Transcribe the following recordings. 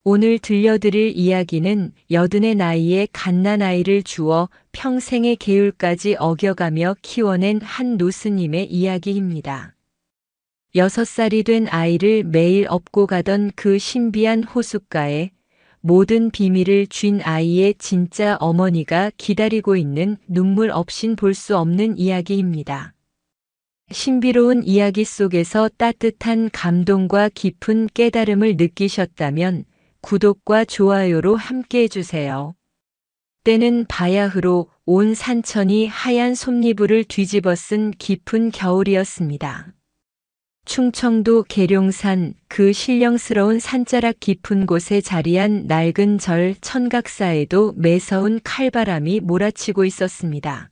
오늘 들려드릴 이야기는 여든의 나이에 갓난아이를 주어 평생의 계율까지 어겨가며 키워낸 한 노스님의 이야기입니다. 6살이 된 아이를 매일 업고 가던 그 신비한 호숫가에 모든 비밀을 쥔 아이의 진짜 어머니가 기다리고 있는 눈물 없인 볼 수 없는 이야기입니다. 신비로운 이야기 속에서 따뜻한 감동과 깊은 깨달음을 느끼셨다면 구독과 좋아요로 함께 해주세요. 때는 바야흐로 온 산천이 하얀 솜니부를 뒤집어 쓴 깊은 겨울이었습니다. 충청도 계룡산 그 신령스러운 산자락 깊은 곳에 자리한 낡은 절 천각사에도 매서운 칼바람이 몰아치고 있었습니다.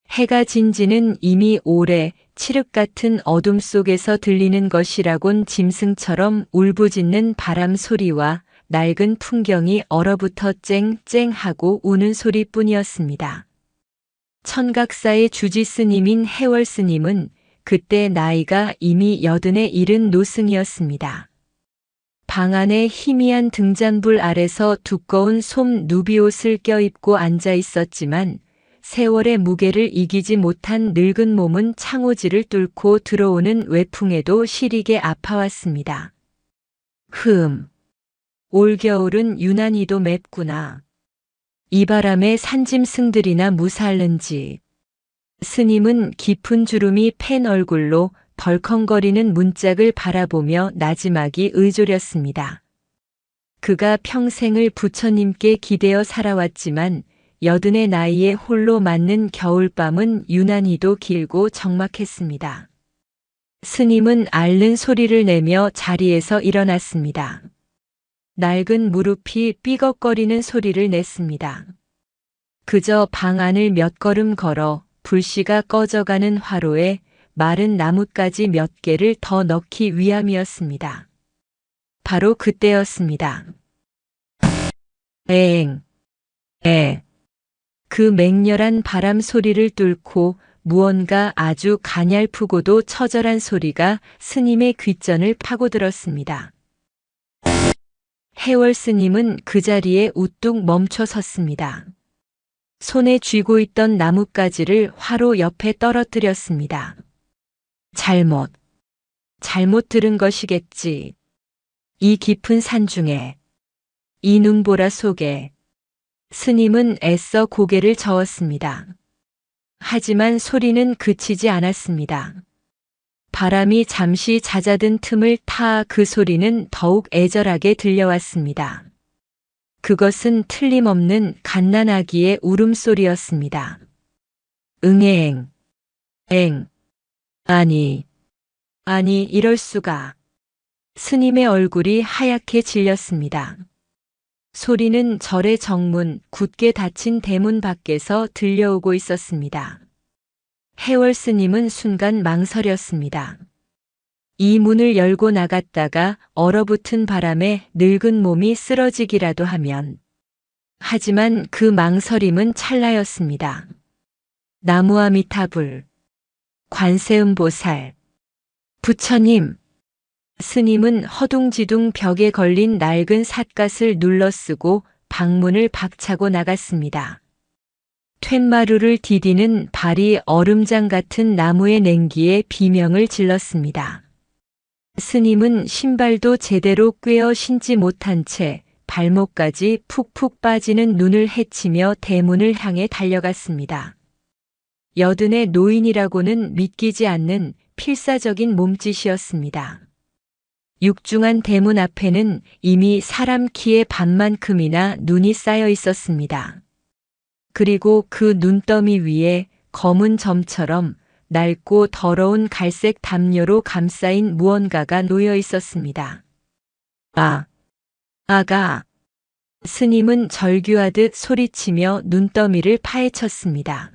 해가 진 지는 이미 오래 칠흑 같은 어둠 속에서 들리는 것이라곤 짐승처럼 울부짖는 바람 소리와 낡은 풍경이 얼어붙어 쨍쨍하고 우는 소리뿐이었습니다. 천각사의 주지 스님인 해월 스님은 그때 나이가 이미 80에 이른 노승이었습니다. 방 안에 희미한 등잔불 아래서 두꺼운 솜 누비옷을 껴입고 앉아 있었지만 세월의 무게를 이기지 못한 늙은 몸은 창호지를 뚫고 들어오는 외풍에도 시리게 아파왔습니다. 올겨울은 유난히도 맵구나. 이 바람에 산짐승들이나 무사할는지. 스님은 깊은 주름이 팬 얼굴로 덜컹거리는 문짝을 바라보며 나지막이 의졸였습니다. 그가 평생을 부처님께 기대어 살아왔지만 80의 나이에 홀로 맞는 겨울밤은 유난히도 길고 적막했습니다. 스님은 앓는 소리를 내며 자리에서 일어났습니다. 낡은 무릎이 삐걱거리는 소리를 냈습니다. 그저 방 안을 몇 걸음 걸어 불씨가 꺼져가는 화로에 마른 나뭇가지 몇 개를 더 넣기 위함이었습니다. 바로 그때였습니다. 그 맹렬한 바람 소리를 뚫고 무언가 아주 가냘프고도 처절한 소리가 스님의 귓전을 파고들었습니다. 해월 스님은 그 자리에 우뚝 멈춰 섰습니다. 손에 쥐고 있던 나뭇가지를 화로 옆에 떨어뜨렸습니다. 잘못 들은 것이겠지. 이 깊은 산중에, 이 눈보라 속에. 스님은 애써 고개를 저었습니다. 하지만 소리는 그치지 않았습니다. 바람이 잠시 잦아든 틈을 타 그 소리는 더욱 애절하게 들려왔습니다. 그것은 틀림없는 갓난아기의 울음소리였습니다. 아니, 이럴 수가. 스님의 얼굴이 하얗게 질렸습니다. 소리는 절의 정문, 굳게 닫힌 대문 밖에서 들려오고 있었습니다. 해월 스님은 순간 망설였습니다. 이 문을 열고 나갔다가 얼어붙은 바람에 늙은 몸이 쓰러지기라도 하면. 하지만 그 망설임은 찰나였습니다. 나무아미타불, 관세음보살, 부처님. 스님은 허둥지둥 벽에 걸린 낡은 삿갓을 눌러쓰고 방문을 박차고 나갔습니다. 툇마루를 디디는 발이 얼음장 같은 나무의 냉기에 비명을 질렀습니다. 스님은 신발도 제대로 꿰어 신지 못한 채 발목까지 푹푹 빠지는 눈을 헤치며 대문을 향해 달려갔습니다. 80의 노인이라고는 믿기지 않는 필사적인 몸짓이었습니다. 육중한 대문 앞에는 이미 사람 키의 반만큼이나 눈이 쌓여 있었습니다. 그리고 그 눈더미 위에 검은 점처럼 낡고 더러운 갈색 담요로 감싸인 무언가가 놓여 있었습니다. 아가. 스님은 절규하듯 소리치며 눈더미를 파헤쳤습니다.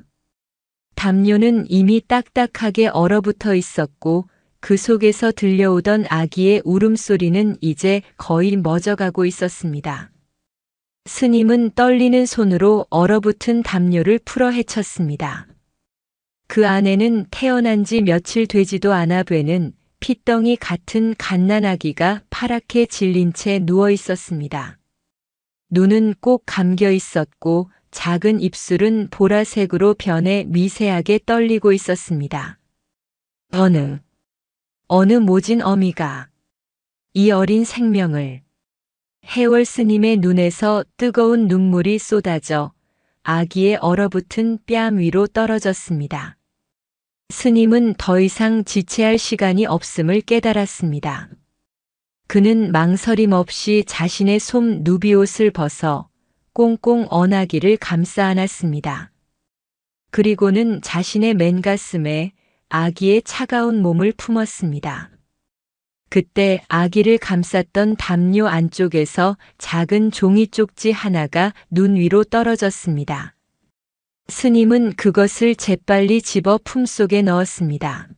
담요는 이미 딱딱하게 얼어붙어 있었고 그 속에서 들려오던 아기의 울음소리는 이제 거의 멎어가고 있었습니다. 스님은 떨리는 손으로 얼어붙은 담요를 풀어 헤쳤습니다. 그 안에는 태어난 지 며칠 되지도 않아 되는 핏덩이 같은 갓난아기가 파랗게 질린 채 누워 있었습니다. 눈은 꼭 감겨 있었고 작은 입술은 보라색으로 변해 미세하게 떨리고 있었습니다. 어느 모진 어미가 이 어린 생명을. 해월 스님의 눈에서 뜨거운 눈물이 쏟아져 아기의 얼어붙은 뺨 위로 떨어졌습니다. 스님은 더 이상 지체할 시간이 없음을 깨달았습니다. 그는 망설임 없이 자신의 솜 누비옷을 벗어 꽁꽁 언아기를 감싸 안았습니다. 그리고는 자신의 맨가슴에 아기의 차가운 몸을 품었습니다. 그때 아기를 감쌌던 담요 안쪽에서 작은 종이 쪽지 하나가 눈 위로 떨어졌습니다. 스님은 그것을 재빨리 집어 품속에 넣었습니다.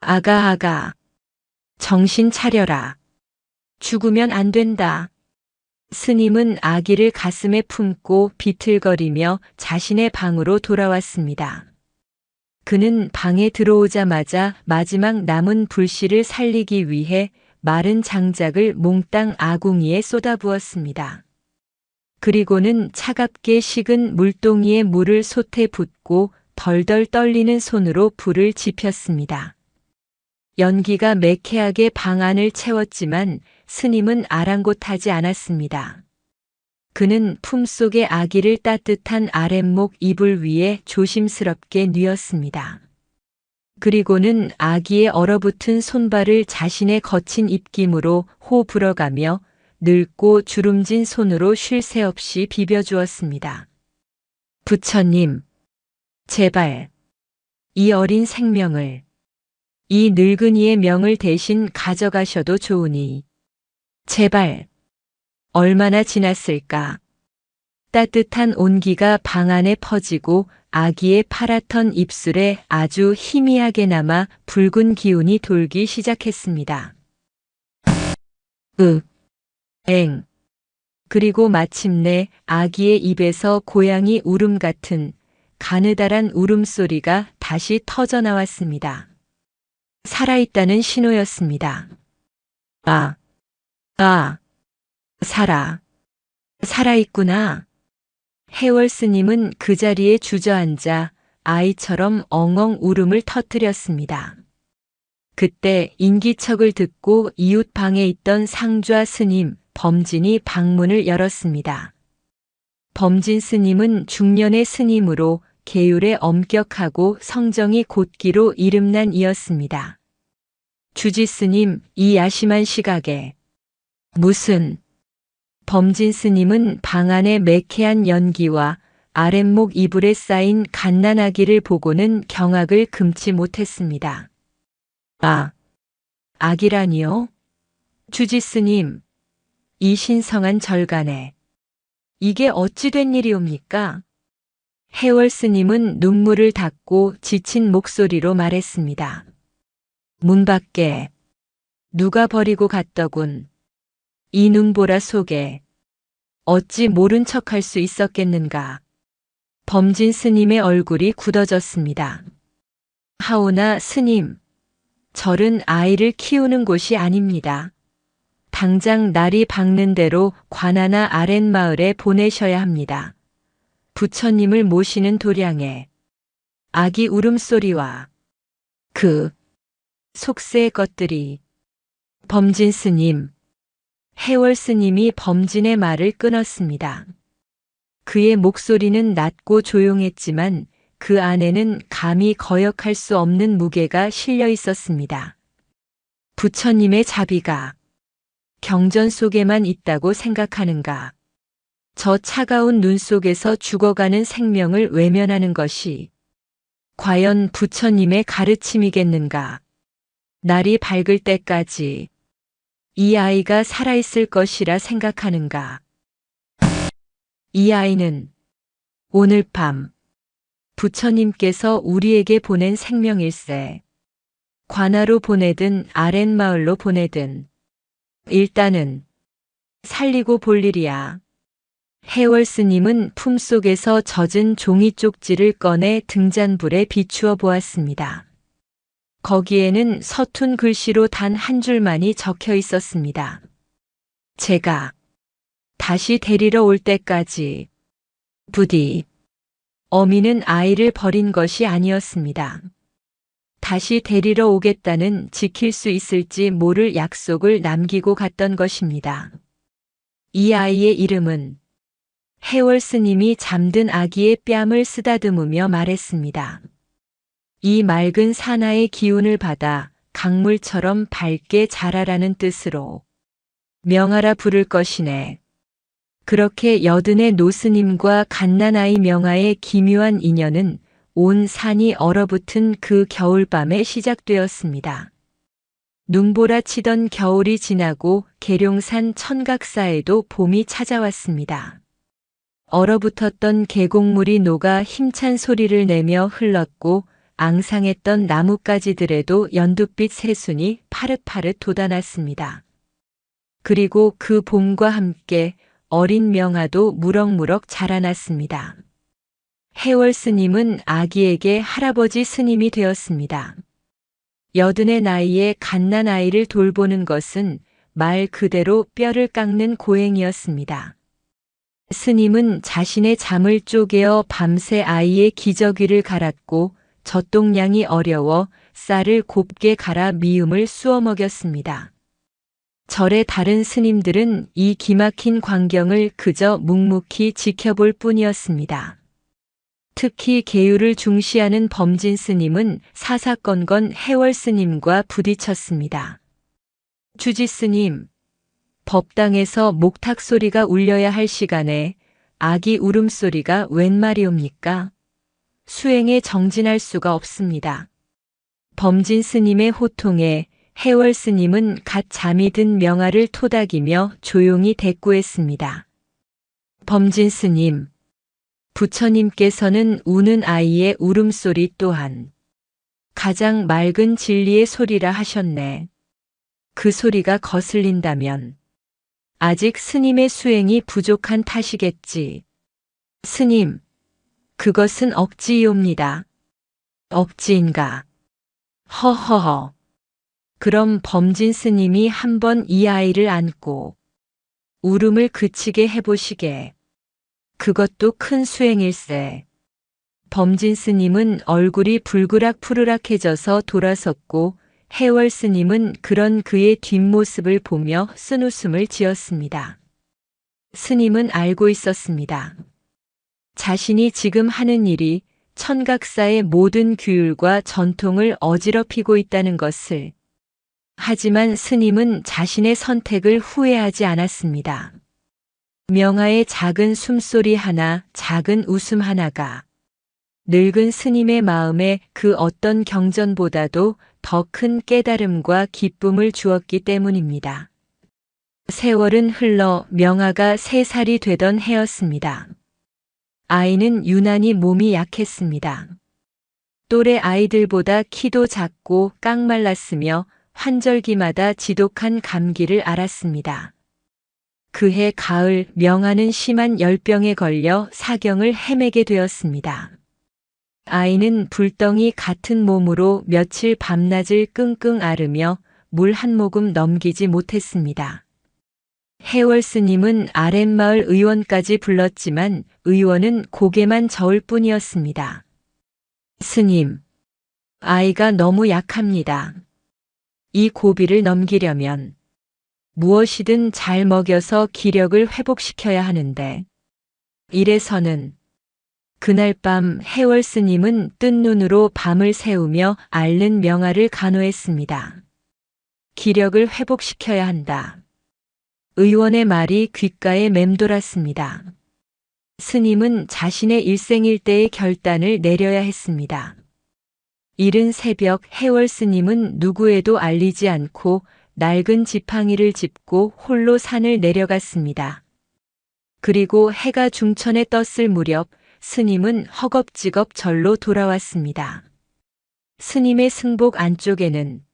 아가, 정신 차려라. 죽으면 안 된다. 스님은 아기를 가슴에 품고 비틀거리며 자신의 방으로 돌아왔습니다. 그는 방에 들어오자마자 마지막 남은 불씨를 살리기 위해 마른 장작을 몽땅 아궁이에 쏟아부었습니다. 그리고는 차갑게 식은 물동이에 물을 솥에 붓고 덜덜 떨리는 손으로 불을 지폈습니다. 연기가 매캐하게 방 안을 채웠지만 스님은 아랑곳하지 않았습니다. 그는 품속의 아기를 따뜻한 아랫목 이불 위에 조심스럽게 뉘었습니다. 그리고는 아기의 얼어붙은 손발을 자신의 거친 입김으로 호 불어가며 늙고 주름진 손으로 쉴 새 없이 비벼주었습니다. 부처님, 제발 이 어린 생명을, 이 늙은이의 명을 대신 가져가셔도 좋으니 제발. 얼마나 지났을까? 따뜻한 온기가 방 안에 퍼지고 아기의 파랗던 입술에 아주 희미하게나마 붉은 기운이 돌기 시작했습니다. 그리고 마침내 아기의 입에서 고양이 울음 같은 가느다란 울음소리가 다시 터져 나왔습니다. 살아있다는 신호였습니다. 살아있구나. 해월 스님은 그 자리에 주저앉아 아이처럼 엉엉 울음을 터뜨렸습니다. 그때 인기척을 듣고 이웃 방에 있던 상좌 스님 범진이 방문을 열었습니다. 범진 스님은 중년의 스님으로 계율에 엄격하고 성정이 곧기로 이름난 이였습니다. 주지 스님, 이 야심한 시각에 무슨. 범진 스님은 방 안의 매캐한 연기와 아랫목 이불에 쌓인 갓난아기를 보고는 경악을 금치 못했습니다. 아기라니요? 주지 스님, 이 신성한 절간에 이게 어찌 된 일이옵니까? 해월 스님은 눈물을 닦고 지친 목소리로 말했습니다. 문 밖에 누가 버리고 갔더군. 이 눈보라 속에 어찌 모른 척할 수 있었겠는가. 범진 스님의 얼굴이 굳어졌습니다. 하오나 스님, 절은 아이를 키우는 곳이 아닙니다. 당장 날이 밝는 대로 관하나 아랫마을에 보내셔야 합니다. 부처님을 모시는 도량에 아기 울음소리와 그 속세의 것들이. 범진 스님, 해월 스님이 범진의 말을 끊었습니다. 그의 목소리는 낮고 조용했지만 그 안에는 감히 거역할 수 없는 무게가 실려 있었습니다. 부처님의 자비가 경전 속에만 있다고 생각하는가? 저 차가운 눈 속에서 죽어가는 생명을 외면하는 것이 과연 부처님의 가르침이겠는가? 날이 밝을 때까지 이 아이가 살아있을 것이라 생각하는가? 이 아이는 오늘 밤 부처님께서 우리에게 보낸 생명일세. 관하로 보내든 아랫마을로 보내든 일단은 살리고 볼 일이야. 해월 스님은 품속에서 젖은 종이 쪽지를 꺼내 등잔불에 비추어 보았습니다. 거기에는 서툰 글씨로 단 한 줄만이 적혀 있었습니다. 제가 다시 데리러 올 때까지 부디. 어미는 아이를 버린 것이 아니었습니다. 다시 데리러 오겠다는 지킬 수 있을지 모를 약속을 남기고 갔던 것입니다. 이 아이의 이름은 해월 스님이 잠든 아기의 뺨을 쓰다듬으며 말했습니다. 이 맑은 사나의 기운을 받아 강물처럼 밝게 자라라는 뜻으로 명하라 부를 것이네. 그렇게 여든의 노스님과 갓난아이 명하의 기묘한 인연은 온 산이 얼어붙은 그 겨울밤에 시작되었습니다. 눈보라치던 겨울이 지나고 계룡산 천각사에도 봄이 찾아왔습니다. 얼어붙었던 계곡물이 녹아 힘찬 소리를 내며 흘렀고 앙상했던 나뭇가지들에도 연두빛 새순이 파릇파릇 돋아났습니다. 그리고 그 봄과 함께 어린 명아도 무럭무럭 자라났습니다. 해월 스님은 아기에게 할아버지 스님이 되었습니다. 여든의 나이에 갓난아이를 돌보는 것은 말 그대로 뼈를 깎는 고행이었습니다. 스님은 자신의 잠을 쪼개어 밤새 아이의 기저귀를 갈았고 젖동량이 어려워 쌀을 곱게 갈아 미음을 쑤어 먹였습니다. 절의 다른 스님들은 이 기막힌 광경을 그저 묵묵히 지켜볼 뿐이었습니다. 특히 계율을 중시하는 범진 스님은 사사건건 해월 스님과 부딪혔습니다. 주지 스님, 법당에서 목탁 소리가 울려야 할 시간에 아기 울음소리가 웬 말이옵니까? 수행에 정진할 수가 없습니다. 범진 스님의 호통에 해월 스님은 갓 잠이 든 명아를 토닥이며 조용히 대꾸했습니다. 범진 스님, 부처님께서는 우는 아이의 울음소리 또한 가장 맑은 진리의 소리라 하셨네. 그 소리가 거슬린다면 아직 스님의 수행이 부족한 탓이겠지. 스님, 그것은 억지이옵니다. 억지인가? 허허허. 그럼 범진 스님이 한번 이 아이를 안고 울음을 그치게 해보시게. 그것도 큰 수행일세. 범진 스님은 얼굴이 불그락푸르락해져서 돌아섰고 해월 스님은 그런 그의 뒷모습을 보며 쓴웃음을 지었습니다. 스님은 알고 있었습니다. 자신이 지금 하는 일이 천각사의 모든 규율과 전통을 어지럽히고 있다는 것을. 하지만 스님은 자신의 선택을 후회하지 않았습니다. 명아의 작은 숨소리 하나, 작은 웃음 하나가 늙은 스님의 마음에 그 어떤 경전보다도 더 큰 깨달음과 기쁨을 주었기 때문입니다. 세월은 흘러 명아가 3살이 되던 해였습니다. 아이는 유난히 몸이 약했습니다. 또래 아이들보다 키도 작고 깡말랐으며 환절기마다 지독한 감기를 앓았습니다. 그해 가을 명아는 심한 열병에 걸려 사경을 헤매게 되었습니다. 아이는 불덩이 같은 몸으로 며칠 밤낮을 끙끙 앓으며 물 한 모금 넘기지 못했습니다. 해월 스님은 아랫마을 의원까지 불렀지만 의원은 고개만 저을 뿐이었습니다. 스님, 아이가 너무 약합니다. 이 고비를 넘기려면 무엇이든 잘 먹여서 기력을 회복시켜야 하는데. 이래서는 그날 밤 해월 스님은 뜬 눈으로 밤을 새우며 앓는 명아를 간호했습니다. 기력을 회복시켜야 한다. 의원의 말이 귓가에 맴돌았습니다. 스님은 자신의 일생일대의 결단을 내려야 했습니다. 이른 새벽 해월 스님은 누구에도 알리지 않고 낡은 지팡이를 짚고 홀로 산을 내려갔습니다. 그리고 해가 중천에 떴을 무렵 스님은 허겁지겁 절로 돌아왔습니다. 스님의 승복 안쪽에는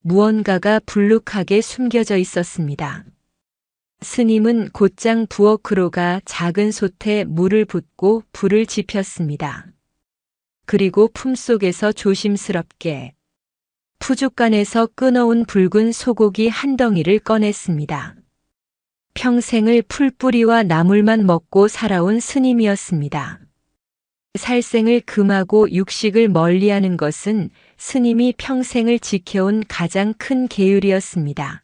무언가가 불룩하게 숨겨져 있었습니다. 스님은 곧장 부엌으로 가 작은 솥에 물을 붓고 불을 지폈습니다. 그리고 품속에서 조심스럽게 푸죽간에서 끊어온 붉은 소고기 한 덩이를 꺼냈습니다. 평생을 풀뿌리와 나물만 먹고 살아온 스님이었습니다. 살생을 금하고 육식을 멀리하는 것은 스님이 평생을 지켜온 가장 큰 계율이었습니다.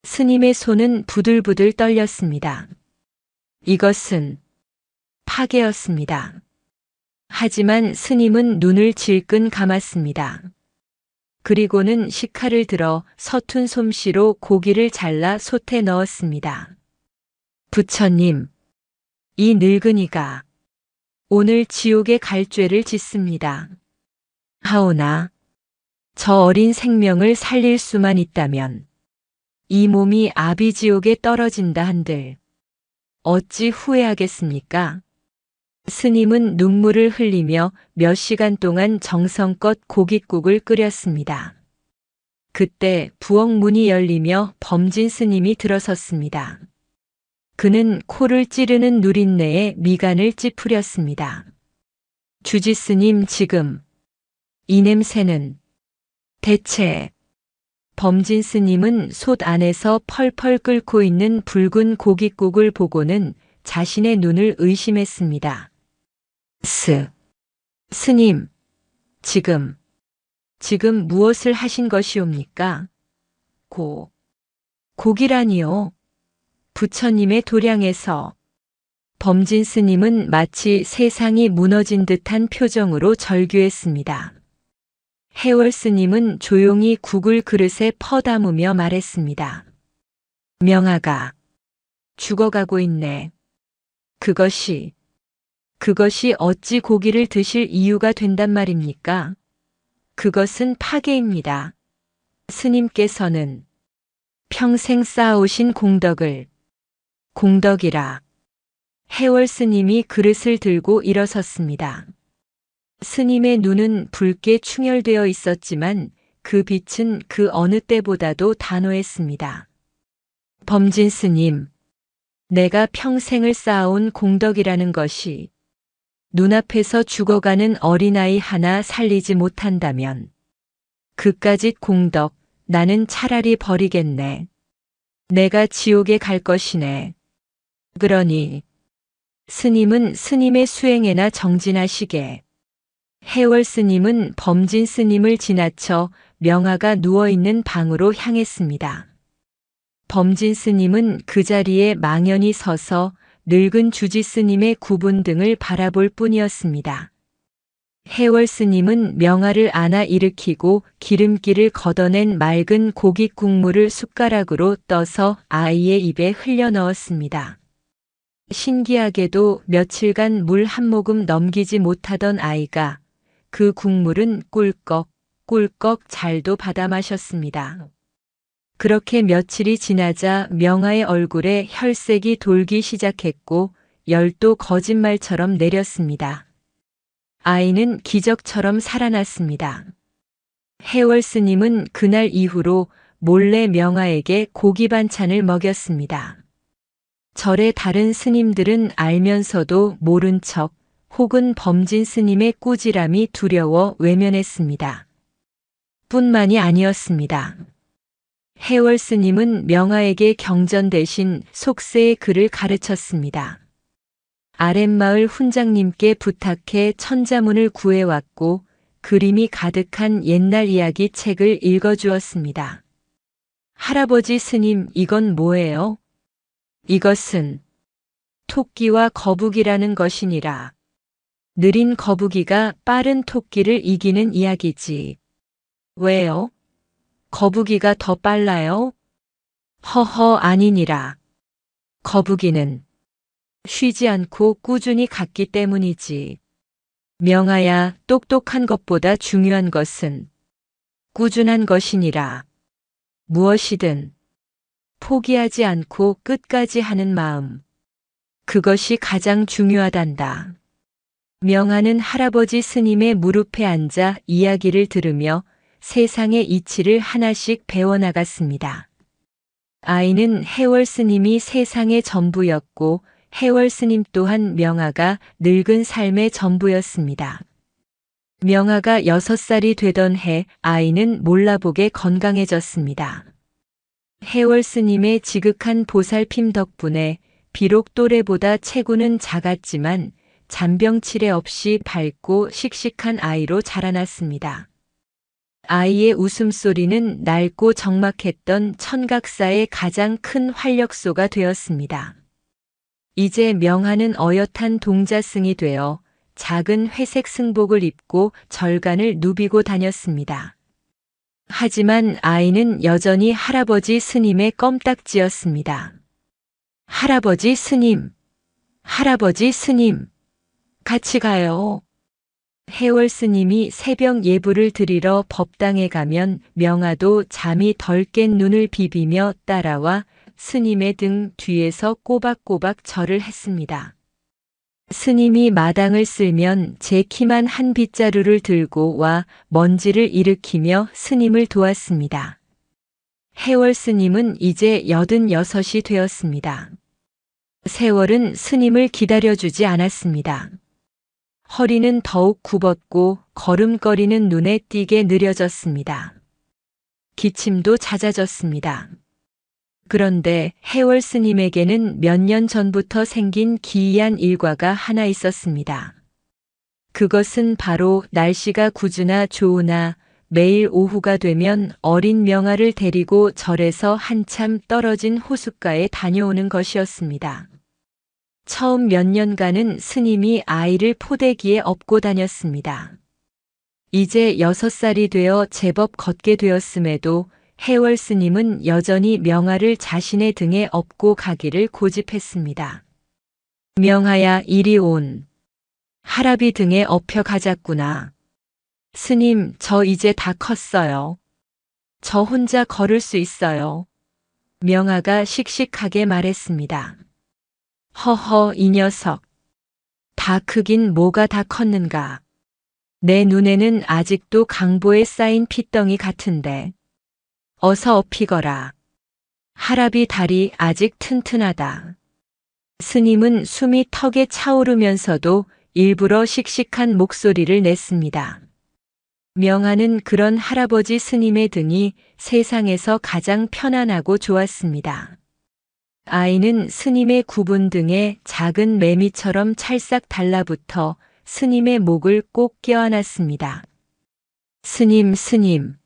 스님의 손은 부들부들 떨렸습니다. 이것은 파괴였습니다. 하지만 스님은 눈을 질끈 감았습니다. 그리고는 식칼을 들어 서툰 솜씨로 고기를 잘라 솥에 넣었습니다. 부처님, 이 늙은이가 오늘 지옥에 갈 죄를 짓습니다. 하오나 저 어린 생명을 살릴 수만 있다면 이 몸이 아비지옥에 떨어진다 한들 어찌 후회하겠습니까? 스님은 눈물을 흘리며 몇 시간 동안 정성껏 고깃국을 끓였습니다. 그때 부엌 문이 열리며 범진 스님이 들어섰습니다. 그는 코를 찌르는 누린내에 미간을 찌푸렸습니다. 주지 스님 지금 이 냄새는 대체... 범진 스님은 솥 안에서 펄펄 끓고 있는 붉은 고깃국을 보고는 자신의 눈을 의심했습니다. 스님, 지금 무엇을 하신 것이옵니까? 고기라니요. 부처님의 도량에서. 범진 스님은 마치 세상이 무너진 듯한 표정으로 절규했습니다. 해월 스님은 조용히 국을 그릇에 퍼담으며 말했습니다. 명아가 죽어가고 있네. 그것이 어찌 고기를 드실 이유가 된단 말입니까? 그것은 파괴입니다. 스님께서는 평생 쌓아오신 공덕이라. 해월 스님이 그릇을 들고 일어섰습니다. 스님의 눈은 붉게 충혈되어 있었지만 그 빛은 그 어느 때보다도 단호했습니다. 범진 스님, 내가 평생을 쌓아온 공덕이라는 것이 눈앞에서 죽어가는 어린아이 하나 살리지 못한다면 그까짓 공덕 나는 차라리 버리겠네. 내가 지옥에 갈 것이네. 그러니 스님은 스님의 수행에나 정진하시게. 해월 스님은 범진 스님을 지나쳐 명아가 누워있는 방으로 향했습니다. 범진 스님은 그 자리에 망연히 서서 늙은 주지 스님의 구분 등을 바라볼 뿐이었습니다. 해월 스님은 명아를 안아 일으키고 기름기를 걷어낸 맑은 고기 국물을 숟가락으로 떠서 아이의 입에 흘려 넣었습니다. 신기하게도 며칠간 물 한 모금 넘기지 못하던 아이가 그 국물은 꿀꺽 잘도 받아 마셨습니다. 그렇게 며칠이 지나자 명아의 얼굴에 혈색이 돌기 시작했고 열도 거짓말처럼 내렸습니다. 아이는 기적처럼 살아났습니다. 해월 스님은 그날 이후로 몰래 명아에게 고기 반찬을 먹였습니다. 절의 다른 스님들은 알면서도 모른 척 혹은 범진 스님의 꾸지람이 두려워 외면했습니다. 뿐만이 아니었습니다. 해월 스님은 명아에게 경전 대신 속세의 글을 가르쳤습니다. 아랫마을 훈장님께 부탁해 천자문을 구해왔고 그림이 가득한 옛날 이야기 책을 읽어주었습니다. 할아버지 스님, 이건 뭐예요? 이것은 토끼와 거북이라는 것이니라. 느린 거북이가 빠른 토끼를 이기는 이야기지. 왜요? 거북이가 더 빨라요? 허허 아니니라. 거북이는 쉬지 않고 꾸준히 갔기 때문이지. 명아야, 똑똑한 것보다 중요한 것은 꾸준한 것이니라. 무엇이든 포기하지 않고 끝까지 하는 마음. 그것이 가장 중요하단다. 명아는 할아버지 스님의 무릎에 앉아 이야기를 들으며 세상의 이치를 하나씩 배워나갔습니다. 아이는 해월 스님이 세상의 전부였고 해월 스님 또한 명아가 늙은 삶의 전부였습니다. 명아가 6살이 되던 해 아이는 몰라보게 건강해졌습니다. 해월 스님의 지극한 보살핌 덕분에 비록 또래보다 체구는 작았지만 잔병치레 없이 밝고 씩씩한 아이로 자라났습니다. 아이의 웃음소리는 낡고 적막했던 천각사의 가장 큰 활력소가 되었습니다. 이제 명아는 어엿한 동자승이 되어 작은 회색 승복을 입고 절간을 누비고 다녔습니다. 하지만 아이는 여전히 할아버지 스님의 껌딱지였습니다. 할아버지 스님, 할아버지 스님, 같이 가요. 해월 스님이 새벽 예불을 드리러 법당에 가면 명아도 잠이 덜 깬 눈을 비비며 따라와 스님의 등 뒤에서 꼬박꼬박 절을 했습니다. 스님이 마당을 쓸면 제 키만 한 빗자루를 들고 와 먼지를 일으키며 스님을 도왔습니다. 해월 스님은 이제 86이 되었습니다. 세월은 스님을 기다려주지 않았습니다. 허리는 더욱 굽었고 걸음걸이는 눈에 띄게 느려졌습니다. 기침도 잦아졌습니다. 그런데 해월 스님에게는 몇 년 전부터 생긴 기이한 일과가 하나 있었습니다. 그것은 바로 날씨가 구주나 좋으나 매일 오후가 되면 어린 명아를 데리고 절에서 한참 떨어진 호숫가에 다녀오는 것이었습니다. 처음 몇 년간은 스님이 아이를 포대기에 업고 다녔습니다. 이제 6살이 되어 제법 걷게 되었음에도 해월 스님은 여전히 명아를 자신의 등에 업고 가기를 고집했습니다. 명아야, 이리 온. 할아비 등에 업혀 가자꾸나. 스님, 저 이제 다 컸어요. 저 혼자 걸을 수 있어요. 명아가 씩씩하게 말했습니다. 허허, 이 녀석. 다 크긴 뭐가 다 컸는가. 내 눈에는 아직도 강보에 쌓인 핏덩이 같은데. 어서 업히거라. 할아비 다리 아직 튼튼하다. 스님은 숨이 턱에 차오르면서도 일부러 씩씩한 목소리를 냈습니다. 명아는 그런 할아버지 스님의 등이 세상에서 가장 편안하고 좋았습니다. 아이는 스님의 굽은 등에 작은 매미처럼 찰싹 달라붙어 스님의 목을 꼭 껴안았습니다. 스님, 스님.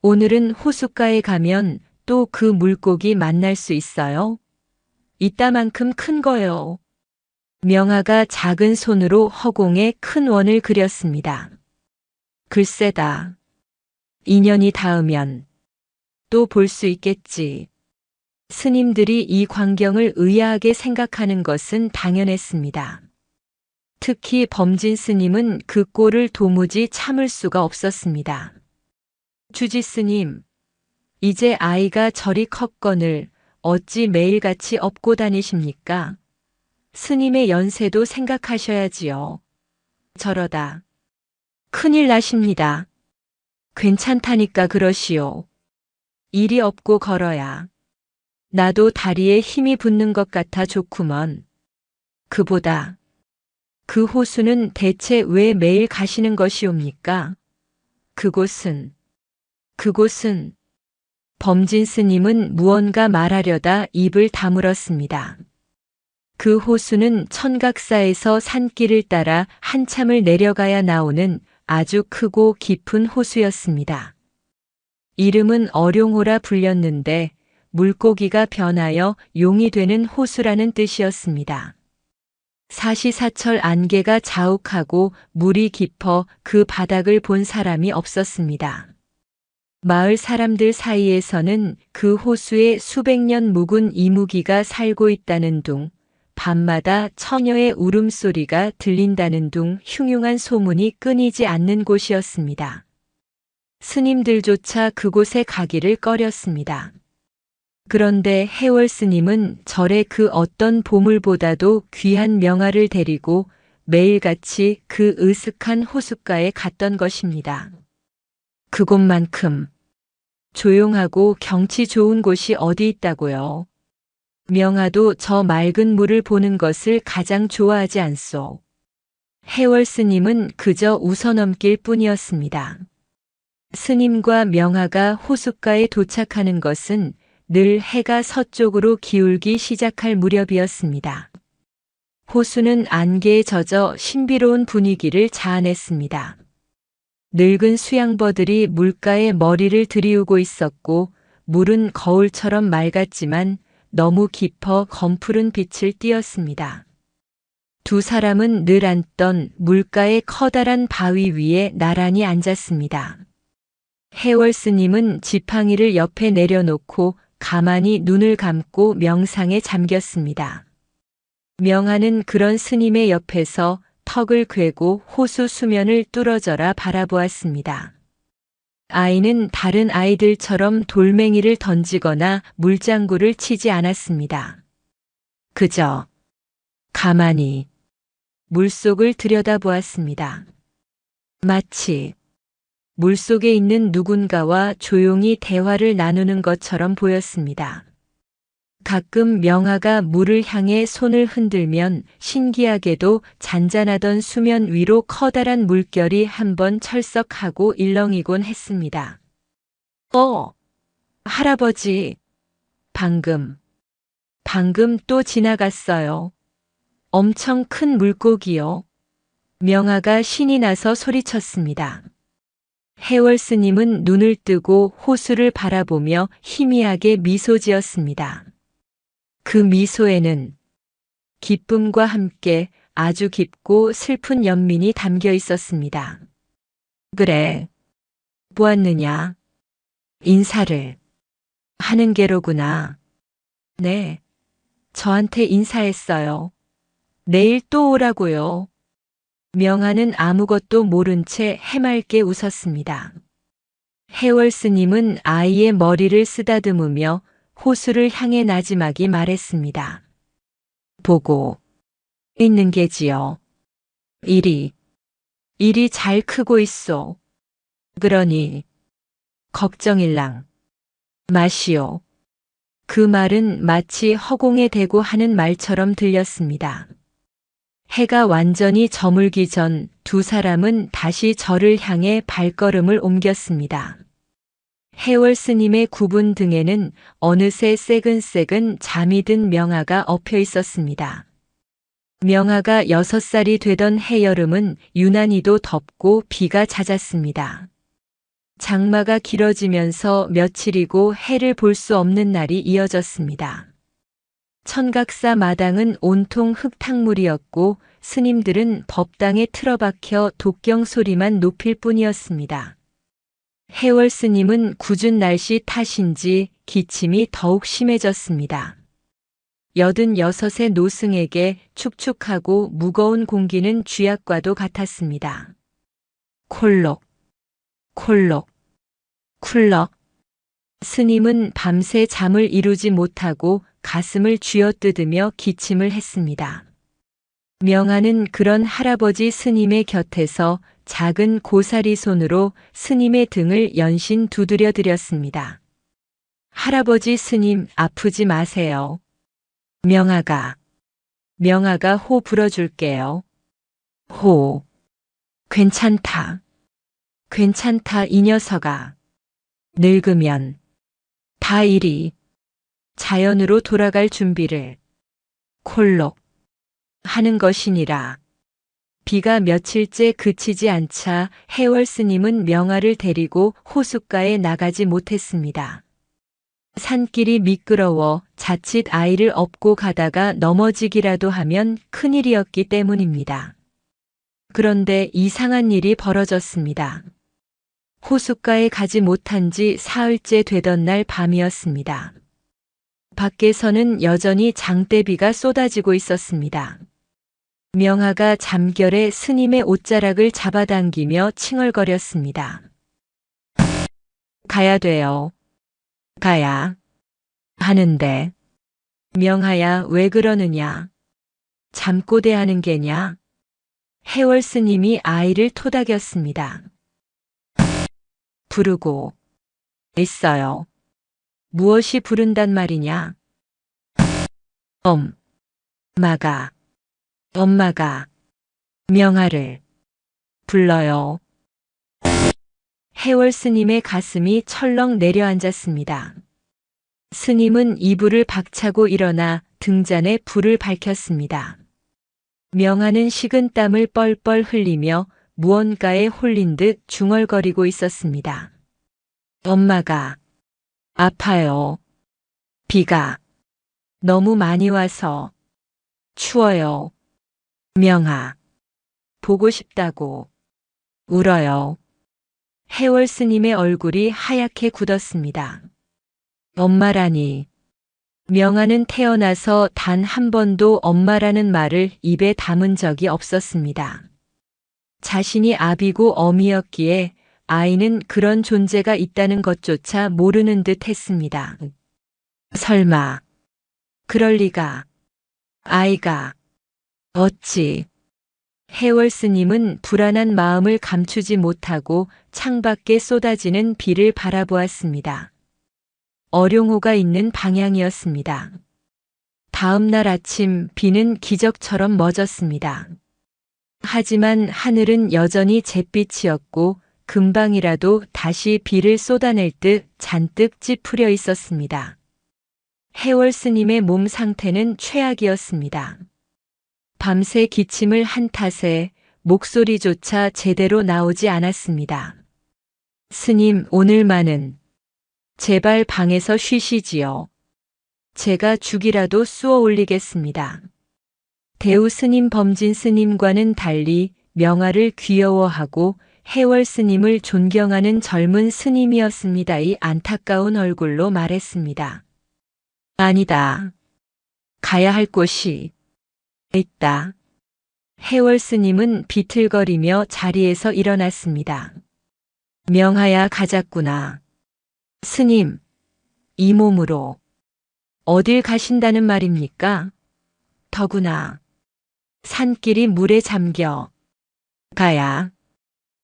오늘은 호숫가에 가면 또 그 물고기 만날 수 있어요? 이따만큼 큰 거요. 명아가 작은 손으로 허공에 큰 원을 그렸습니다. 글쎄다. 2년이 닿으면 또 볼 수 있겠지. 스님들이 이 광경을 의아하게 생각하는 것은 당연했습니다. 특히 범진 스님은 그 꼴을 도무지 참을 수가 없었습니다. 주지 스님, 이제 아이가 저리 컸거늘 어찌 매일같이 업고 다니십니까? 스님의 연세도 생각하셔야지요. 저러다 큰일 나십니다. 괜찮다니까 그러시오. 이리 업고 걸어야. 나도 다리에 힘이 붙는 것 같아 좋구먼. 그보다 그 호수는 대체 왜 매일 가시는 것이옵니까? 그곳은 범진 스님은 무언가 말하려다 입을 다물었습니다. 그 호수는 천각사에서 산길을 따라 한참을 내려가야 나오는 아주 크고 깊은 호수였습니다. 이름은 어룡호라 불렸는데 물고기가 변하여 용이 되는 호수라는 뜻이었습니다. 사시사철 안개가 자욱하고 물이 깊어 그 바닥을 본 사람이 없었습니다. 마을 사람들 사이에서는 그 호수에 수백 년 묵은 이무기가 살고 있다는 둥, 밤마다 처녀의 울음소리가 들린다는 둥 흉흉한 소문이 끊이지 않는 곳이었습니다. 스님들조차 그곳에 가기를 꺼렸습니다. 그런데 해월 스님은 절에 그 어떤 보물보다도 귀한 명아를 데리고 매일같이 그 으슥한 호숫가에 갔던 것입니다. 그곳만큼 조용하고 경치 좋은 곳이 어디 있다고요. 명아도 저 맑은 물을 보는 것을 가장 좋아하지 않소. 해월 스님은 그저 웃어넘길 뿐이었습니다. 스님과 명하가 호숫가에 도착하는 것은 늘 해가 서쪽으로 기울기 시작할 무렵이었습니다. 호수는 안개에 젖어 신비로운 분위기를 자아냈습니다. 늙은 수양버들이 물가에 머리를 들이우고 있었고 물은 거울처럼 맑았지만 너무 깊어 검푸른 빛을 띠었습니다. 두 사람은 늘 앉던 물가의 커다란 바위 위에 나란히 앉았습니다. 해월 스님은 지팡이를 옆에 내려놓고 가만히 눈을 감고 명상에 잠겼습니다. 명하는 그런 스님의 옆에서 턱을 괴고 호수 수면을 뚫어져라 바라보았습니다. 아이는 다른 아이들처럼 돌멩이를 던지거나 물장구를 치지 않았습니다. 그저 가만히 물속을 들여다보았습니다. 마치 물속에 있는 누군가와 조용히 대화를 나누는 것처럼 보였습니다. 가끔 명하가 물을 향해 손을 흔들면 신기하게도 잔잔하던 수면 위로 커다란 물결이 한번 철썩하고 일렁이곤 했습니다. 할아버지, 방금 또 지나갔어요. 엄청 큰 물고기요. 명하가 신이 나서 소리쳤습니다. 해월 스님은 눈을 뜨고 호수를 바라보며 희미하게 미소 지었습니다. 그 미소에는 기쁨과 함께 아주 깊고 슬픈 연민이 담겨 있었습니다. 그래, 보았느냐? 인사를 하는 게로구나. 네, 저한테 인사했어요. 내일 또 오라고요. 명하는 아무것도 모른 채 해맑게 웃었습니다. 해월 스님은 아이의 머리를 쓰다듬으며 호수를 향해 나지막이 말했습니다. 보고 있는 게지요. 일이 잘 크고 있소. 그러니 걱정일랑 마시오. 그 말은 마치 허공에 대고 하는 말처럼 들렸습니다. 해가 완전히 저물기 전 두 사람은 다시 절을 향해 발걸음을 옮겼습니다. 해월 스님의 굽은 등에는 어느새 새근새근 잠이 든 명하가 엎여 있었습니다. 명하가 6살이 되던 해여름은 유난히도 덥고 비가 잦았습니다. 장마가 길어지면서 며칠이고 해를 볼 수 없는 날이 이어졌습니다. 천각사 마당은 온통 흙탕물이었고 스님들은 법당에 틀어박혀 독경 소리만 높일 뿐이었습니다. 해월 스님은 궂은 날씨 탓인지 기침이 더욱 심해졌습니다. 86의 노승에게 축축하고 무거운 공기는 쥐약과도 같았습니다. 콜록, 콜록, 쿨럭. 스님은 밤새 잠을 이루지 못하고 가슴을 쥐어뜯으며 기침을 했습니다. 명하는 그런 할아버지 스님의 곁에서 작은 고사리 손으로 스님의 등을 연신 두드려 드렸습니다. 할아버지 스님 아프지 마세요. 명하가 호 불어줄게요. 호. 괜찮다. 이 녀석아. 늙으면 다 일이 자연으로 돌아갈 준비를 콜록 하는 것이니라. 비가 며칠째 그치지 않자 해월 스님은 명하를 데리고 호숫가에 나가지 못했습니다. 산길이 미끄러워 자칫 아이를 업고 가다가 넘어지기라도 하면 큰일이었기 때문입니다. 그런데 이상한 일이 벌어졌습니다. 호숫가에 가지 못한 지 사흘째 되던 날 밤이었습니다. 밖에서는 여전히 장대비가 쏟아지고 있었습니다. 명하가 잠결에 스님의 옷자락을 잡아당기며 칭얼거렸습니다. 가야 돼요. 가야 하는데. 명하야 왜 그러느냐. 잠꼬대하는 게냐. 해월 스님이 아이를 토닥였습니다. 부르고 있어요. 무엇이 부른단 말이냐? 엄마가 명하를 불러요. 해월 스님의 가슴이 철렁 내려앉았습니다. 스님은 이불을 박차고 일어나 등잔에 불을 밝혔습니다. 명하는 식은땀을 뻘뻘 흘리며 무언가에 홀린 듯 중얼거리고 있었습니다. 엄마가 아파요. 비가 너무 많이 와서 추워요. 명하 보고 싶다고 울어요. 해월 스님의 얼굴이 하얗게 굳었습니다. 엄마라니. 명하는 태어나서 단 한 번도 엄마라는 말을 입에 담은 적이 없었습니다. 자신이 아비고 어미였기에 아이는 그런 존재가 있다는 것조차 모르는 듯 했습니다. 설마 그럴 리가. 아이가 어찌. 해월 스님은 불안한 마음을 감추지 못하고 창밖에 쏟아지는 비를 바라보았습니다. 어룡호가 있는 방향이었습니다. 다음 날 아침 비는 기적처럼 멎었습니다. 하지만 하늘은 여전히 잿빛이었고 금방이라도 다시 비를 쏟아낼 듯 잔뜩 찌푸려 있었습니다. 해월 스님의 몸 상태는 최악이었습니다. 밤새 기침을 한 탓에 목소리조차 제대로 나오지 않았습니다. 스님, 오늘만은 제발 방에서 쉬시지요. 제가 죽이라도 쑤어 올리겠습니다. 대우 스님 범진 스님과는 달리 명하를 귀여워하고 해월 스님을 존경하는 젊은 스님이었습니다. 이 안타까운 얼굴로 말했습니다. 아니다. 가야 할 곳이 있다. 해월 스님은 비틀거리며 자리에서 일어났습니다. 명하야 가자꾸나. 스님, 이 몸으로 어딜 가신다는 말입니까? 더구나 산길이 물에 잠겨 가야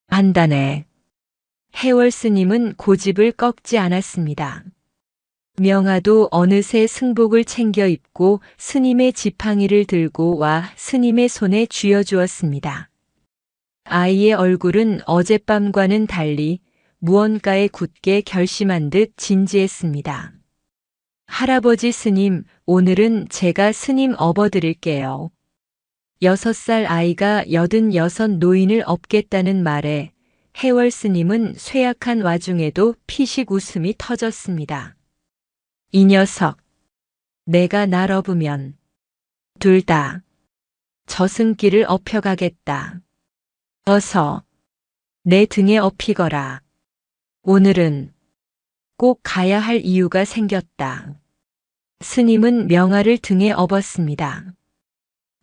한다네. 해월 스님은 고집을 꺾지 않았습니다. 명하도 어느새 승복을 챙겨 입고 스님의 지팡이를 들고 와 스님의 손에 쥐어주었습니다. 아이의 얼굴은 어젯밤과는 달리 무언가에 굳게 결심한 듯 진지했습니다. 할아버지 스님, 오늘은 제가 스님 업어드릴게요. 6살 아이가 86 노인을 업겠다는 말에 해월 스님은 쇠약한 와중에도 피식 웃음이 터졌습니다. 이 녀석, 내가 날 업으면 둘 다 저승길을 업혀가겠다. 어서 내 등에 업히거라. 오늘은 꼭 가야 할 이유가 생겼다. 스님은 명하를 등에 업었습니다.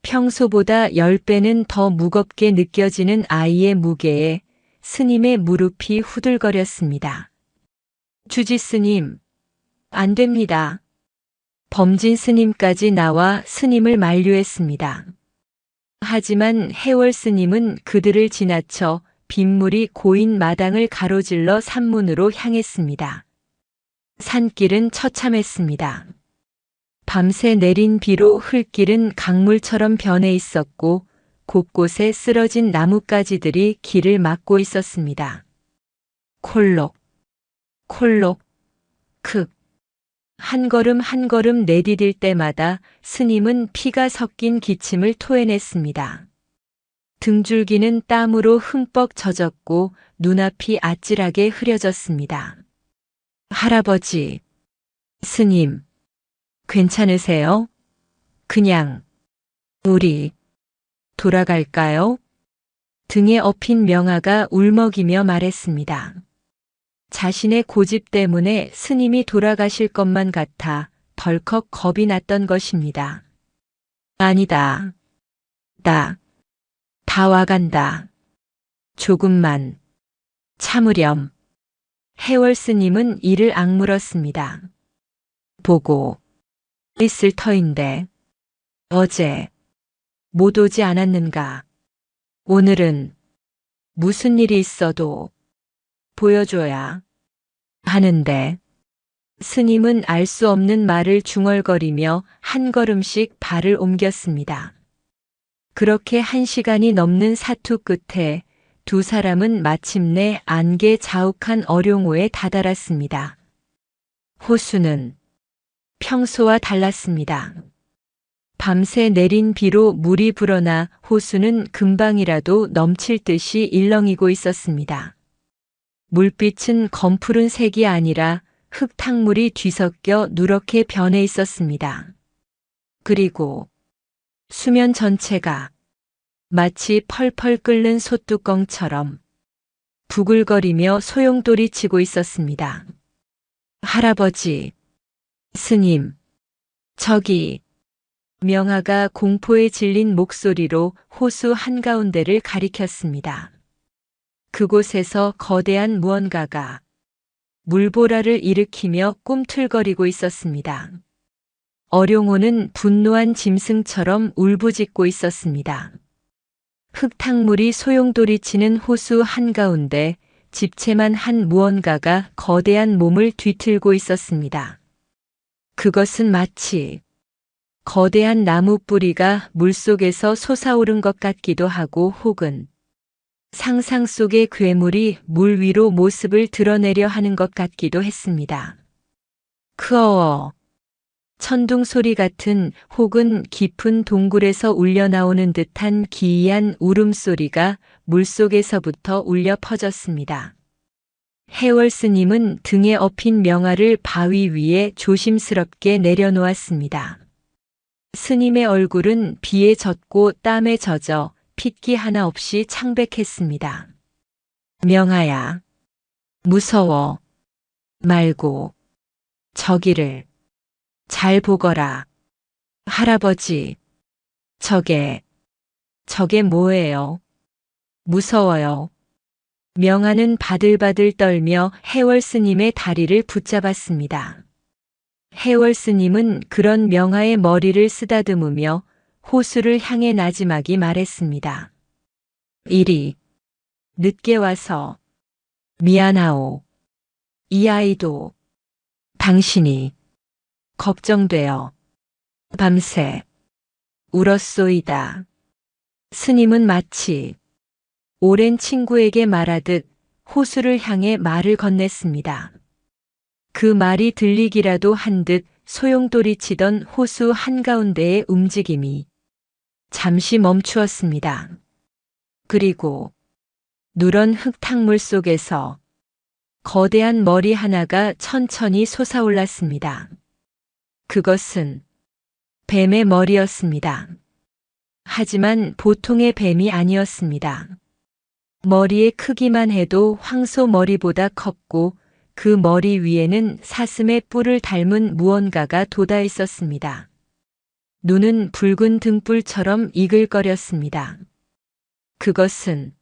평소보다 10배는 더 무겁게 느껴지는 아이의 무게에 스님의 무릎이 후들거렸습니다. 주지 스님, 안 됩니다. 범진 스님까지 나와 스님을 만류했습니다. 하지만 해월 스님은 그들을 지나쳐 빗물이 고인 마당을 가로질러 산문으로 향했습니다. 산길은 처참했습니다. 밤새 내린 비로 흙길은 강물처럼 변해 있었고 곳곳에 쓰러진 나뭇가지들이 길을 막고 있었습니다. 콜록, 콜록, 크. 한 걸음 한 걸음 내디딜 때마다 스님은 피가 섞인 기침을 토해냈습니다. 등줄기는 땀으로 흠뻑 젖었고 눈앞이 아찔하게 흐려졌습니다. 할아버지, 스님, 괜찮으세요? 그냥 우리 돌아갈까요? 등에 업힌 명하가 울먹이며 말했습니다. 자신의 고집 때문에 스님이 돌아가실 것만 같아 덜컥 겁이 났던 것입니다. 아니다. 다 와간다. 조금만 참으렴. 해월 스님은 이를 악물었습니다. 보고 있을 터인데 어제 못 오지 않았는가? 오늘은 무슨 일이 있어도 보여줘야 하는데. 스님은 알 수 없는 말을 중얼거리며 한 걸음씩 발을 옮겼습니다. 그렇게 1시간이 넘는 사투 끝에 두 사람은 마침내 안개 자욱한 어룡호에 다다랐습니다. 호수는 평소와 달랐습니다. 밤새 내린 비로 물이 불어나 호수는 금방이라도 넘칠 듯이 일렁이고 있었습니다. 물빛은 검푸른 색이 아니라 흙탕물이 뒤섞여 누렇게 변해 있었습니다. 그리고 수면 전체가 마치 펄펄 끓는 솥뚜껑처럼 부글거리며 소용돌이 치고 있었습니다. 할아버지, 스님, 저기, 명아가 공포에 질린 목소리로 호수 한가운데를 가리켰습니다. 그곳에서 거대한 무언가가 물보라를 일으키며 꿈틀거리고 있었습니다. 어룡호는 분노한 짐승처럼 울부짖고 있었습니다. 흙탕물이 소용돌이치는 호수 한가운데 집채만 한 무언가가 거대한 몸을 뒤틀고 있었습니다. 그것은 마치 거대한 나무 뿌리가 물속에서 솟아오른 것 같기도 하고 혹은 상상 속의 괴물이 물 위로 모습을 드러내려 하는 것 같기도 했습니다. 크어어. 천둥 소리 같은 혹은 깊은 동굴에서 울려 나오는 듯한 기이한 울음소리가 물속에서부터 울려 퍼졌습니다. 해월 스님은 등에 업힌 명아를 바위 위에 조심스럽게 내려놓았습니다. 스님의 얼굴은 비에 젖고 땀에 젖어 핏기 하나 없이 창백했습니다. 명아야, 무서워 말고 저기를 잘 보거라. 할아버지, 저게 뭐예요? 무서워요. 명아는 바들바들 떨며 해월 스님의 다리를 붙잡았습니다. 해월 스님은 그런 명아의 머리를 쓰다듬으며 호수를 향해 나지막이 말했습니다. 이리 늦게 와서 미안하오. 이 아이도 당신이 걱정되어 밤새 울었소이다. 스님은 마치 오랜 친구에게 말하듯 호수를 향해 말을 건넸습니다. 그 말이 들리기라도 한 듯 소용돌이 치던 호수 한가운데의 움직임이 잠시 멈추었습니다. 그리고 누런 흙탕물 속에서 거대한 머리 하나가 천천히 솟아올랐습니다. 그것은 뱀의 머리였습니다. 하지만 보통의 뱀이 아니었습니다. 머리의 크기만 해도 황소 머리보다 컸고 그 머리 위에는 사슴의 뿔을 닮은 무언가가 돋아 있었습니다. 눈은 붉은 등불처럼 이글거렸습니다. 그것은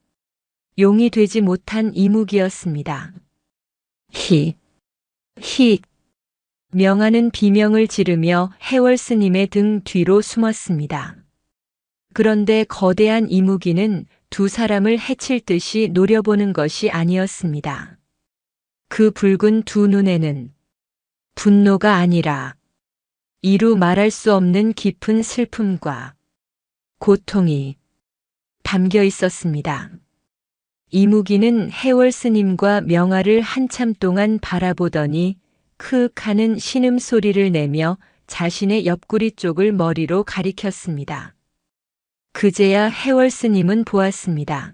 용이 되지 못한 이묵이었습니다. 히. 명아는 비명을 지르며 해월 스님의 등 뒤로 숨었습니다. 그런데 거대한 이무기는 두 사람을 해칠 듯이 노려보는 것이 아니었습니다. 그 붉은 두 눈에는 분노가 아니라 이루 말할 수 없는 깊은 슬픔과 고통이 담겨 있었습니다. 이무기는 해월 스님과 명아를 한참 동안 바라보더니 크윽 하는 신음소리를 내며 자신의 옆구리 쪽을 머리로 가리켰습니다. 그제야 해월 스님은 보았습니다.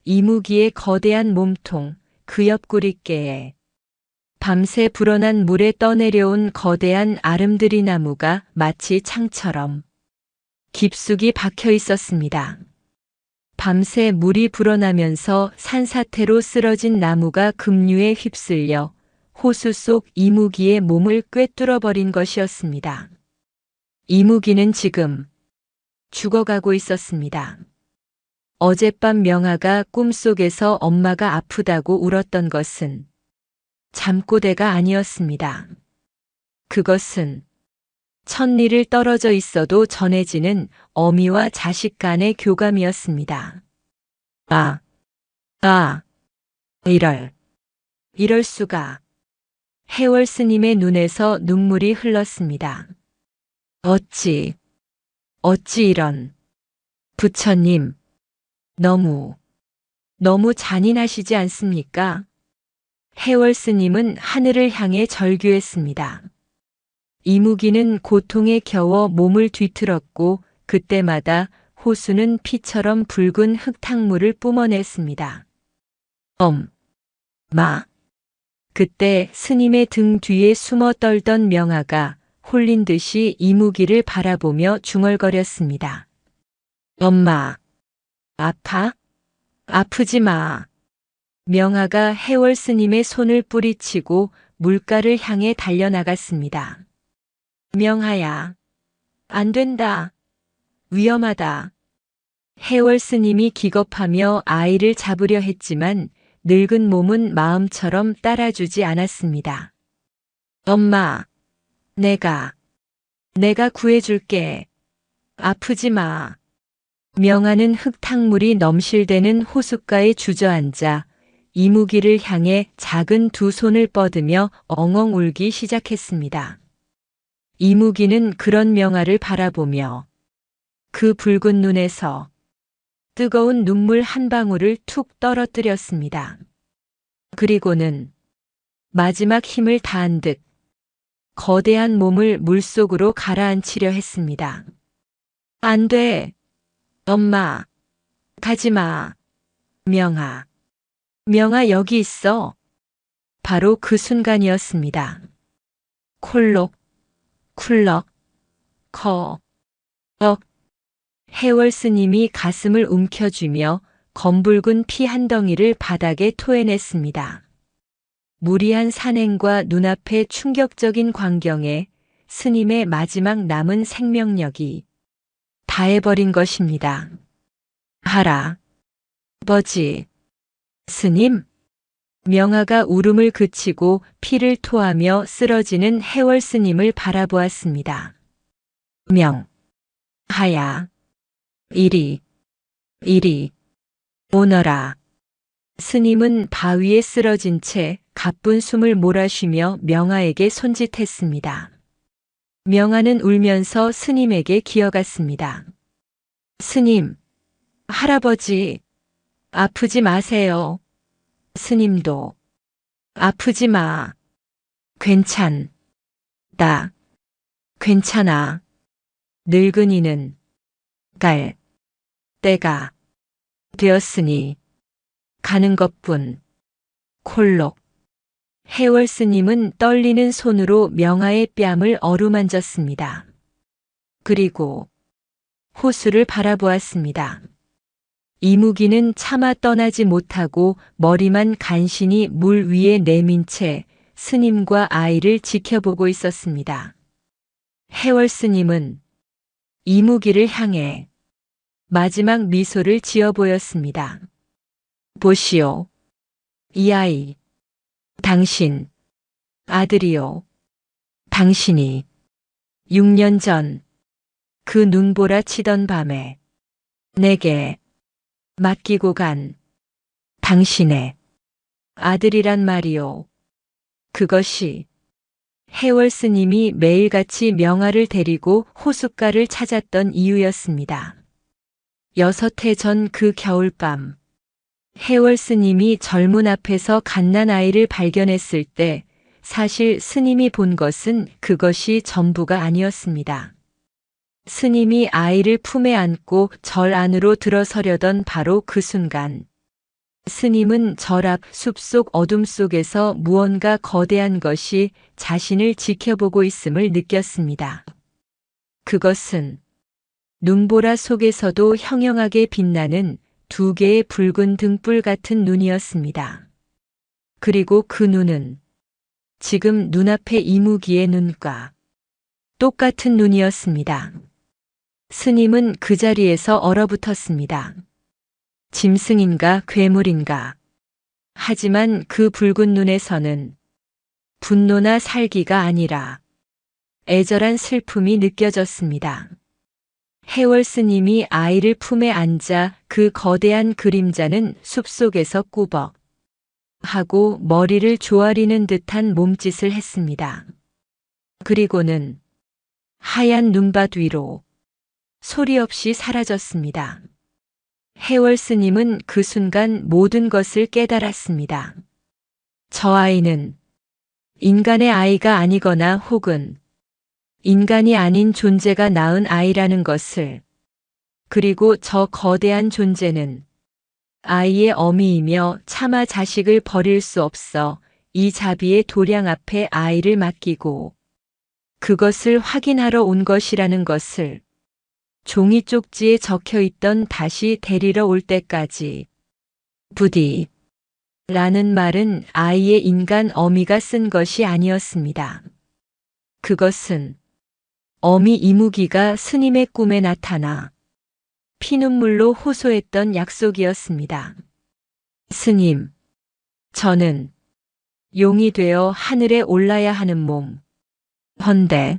이무기의 거대한 몸통, 그 옆구리께에 밤새 불어난 물에 떠내려온 거대한 아름드리 나무가 마치 창처럼 깊숙이 박혀 있었습니다. 밤새 물이 불어나면서 산사태로 쓰러진 나무가 급류에 휩쓸려 호수 속 이무기의 몸을 꿰뚫어버린 것이었습니다. 이무기는 지금 죽어가고 있었습니다. 어젯밤 명아가 꿈속에서 엄마가 아프다고 울었던 것은 잠꼬대가 아니었습니다. 그것은 천리를 떨어져 있어도 전해지는 어미와 자식 간의 교감이었습니다. 이럴 수가. 해월 스님의 눈에서 눈물이 흘렀습니다. 어찌 이런. 부처님, 너무 잔인하시지 않습니까? 해월 스님은 하늘을 향해 절규했습니다. 이무기는 고통에 겨워 몸을 뒤틀었고 그때마다 호수는 피처럼 붉은 흙탕물을 뿜어냈습니다. 마. 그때 스님의 등 뒤에 숨어 떨던 명아가 홀린 듯이 이무기를 바라보며 중얼거렸습니다. 엄마, 아파? 아프지 마. 명아가 해월 스님의 손을 뿌리치고 물가를 향해 달려나갔습니다. 명아야, 안 된다. 위험하다. 해월 스님이 기겁하며 아이를 잡으려 했지만 늙은 몸은 마음처럼 따라주지 않았습니다. 엄마, 내가 구해줄게. 아프지 마. 명아는 흙탕물이 넘실대는 호숫가에 주저앉아 이무기를 향해 작은 두 손을 뻗으며 엉엉 울기 시작했습니다. 이무기는 그런 명아를 바라보며 그 붉은 눈에서 뜨거운 눈물 한 방울을 툭 떨어뜨렸습니다. 그리고는 마지막 힘을 다한 듯 거대한 몸을 물속으로 가라앉히려 했습니다. 안 돼. 엄마. 가지 마. 명아. 명아 여기 있어. 바로 그 순간이었습니다. 콜록, 쿨럭, 해월 스님이 가슴을 움켜쥐며 검붉은 피 한 덩이를 바닥에 토해냈습니다. 무리한 산행과 눈앞의 충격적인 광경에 스님의 마지막 남은 생명력이 다해버린 것입니다. 할아버지, 스님, 명아가 울음을 그치고 피를 토하며 쓰러지는 해월 스님을 바라보았습니다. 명하야, 이리 오너라. 스님은 바위에 쓰러진 채 가쁜 숨을 몰아쉬며 명아에게 손짓했습니다. 명아는 울면서 스님에게 기어갔습니다. 스님, 할아버지, 아프지 마세요. 스님도 아프지 마. 괜찮다. 괜찮아. 늙은이는 갈 때가 되었으니 가는 것뿐. 콜록. 해월 스님은 떨리는 손으로 명아의 뺨을 어루만졌습니다. 그리고 호수를 바라보았습니다. 이무기는 차마 떠나지 못하고 머리만 간신히 물 위에 내민 채 스님과 아이를 지켜보고 있었습니다. 해월 스님은 이무기를 향해 마지막 미소를 지어 보였습니다. 보시오. 이 아이. 당신 아들이요. 당신이 6년 전 그 눈보라 치던 밤에 내게 맡기고 간 당신의 아들이란 말이요. 그것이 해월 스님이 매일같이 명아를 데리고 호숫가를 찾았던 이유였습니다. 6해 전 그 겨울밤, 해월 스님이 절문 앞에서 갓난아이를 발견했을 때 사실 스님이 본 것은 그것이 전부가 아니었습니다. 스님이 아이를 품에 안고 절 안으로 들어서려던 바로 그 순간, 스님은 절 앞 숲속 어둠 속에서 무언가 거대한 것이 자신을 지켜보고 있음을 느꼈습니다. 그것은 눈보라 속에서도 형형하게 빛나는 2개의 붉은 등불 같은 눈이었습니다. 그리고 그 눈은 지금 눈앞의 이무기의 눈과 똑같은 눈이었습니다. 스님은 그 자리에서 얼어붙었습니다. 짐승인가 괴물인가. 하지만 그 붉은 눈에서는 분노나 살기가 아니라 애절한 슬픔이 느껴졌습니다. 해월 스님이 아이를 품에 안자 그 거대한 그림자는 숲속에서 꾸벅 하고 머리를 조아리는 듯한 몸짓을 했습니다. 그리고는 하얀 눈밭 위로 소리 없이 사라졌습니다. 해월 스님은 그 순간 모든 것을 깨달았습니다. 저 아이는 인간의 아이가 아니거나 혹은 인간이 아닌 존재가 낳은 아이라는 것을, 그리고 저 거대한 존재는 아이의 어미이며 차마 자식을 버릴 수 없어 이 자비의 도량 앞에 아이를 맡기고 그것을 확인하러 온 것이라는 것을 종이 쪽지에 적혀 있던 다시 데리러 올 때까지. 부디 라는 말은 아이의 인간 어미가 쓴 것이 아니었습니다. 그것은 어미 이무기가 스님의 꿈에 나타나 피눈물로 호소했던 약속이었습니다. 스님, 저는 용이 되어 하늘에 올라야 하는 몸. 헌데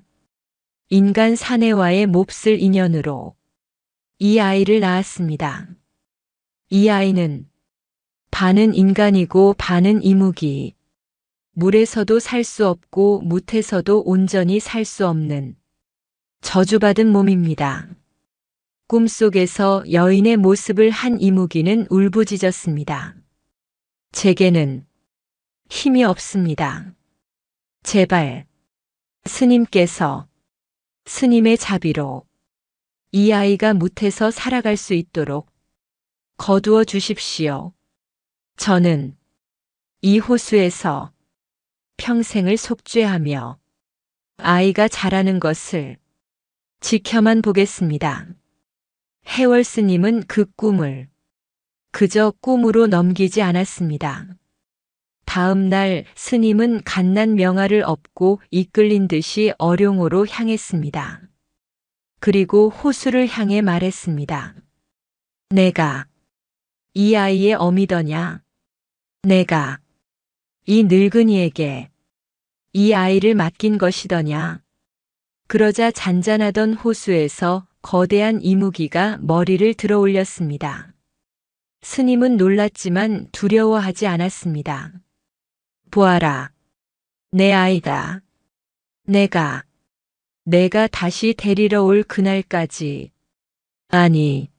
인간 사내와의 몹쓸 인연으로 이 아이를 낳았습니다. 이 아이는 반은 인간이고 반은 이무기. 물에서도 살 수 없고 뭇에서도 온전히 살 수 없는 저주받은 몸입니다. 꿈속에서 여인의 모습을 한 이무기는 울부짖었습니다. 제게는 힘이 없습니다. 제발 스님께서 스님의 자비로 이 아이가 뭇에서 살아갈 수 있도록 거두어 주십시오. 저는 이 호수에서 평생을 속죄하며 아이가 자라는 것을 지켜만 보겠습니다. 해월 스님은 그 꿈을 그저 꿈으로 넘기지 않았습니다. 다음 날 스님은 갓난 명아를 업고 이끌린 듯이 어룡으로 향했습니다. 그리고 호수를 향해 말했습니다. 내가 이 아이의 어미더냐? 내가 이 늙은이에게 이 아이를 맡긴 것이더냐? 그러자 잔잔하던 호수에서 거대한 이무기가 머리를 들어 올렸습니다. 스님은 놀랐지만 두려워하지 않았습니다. 보아라, 내 아이다. 내가 다시 데리러 올 그날까지, 아니,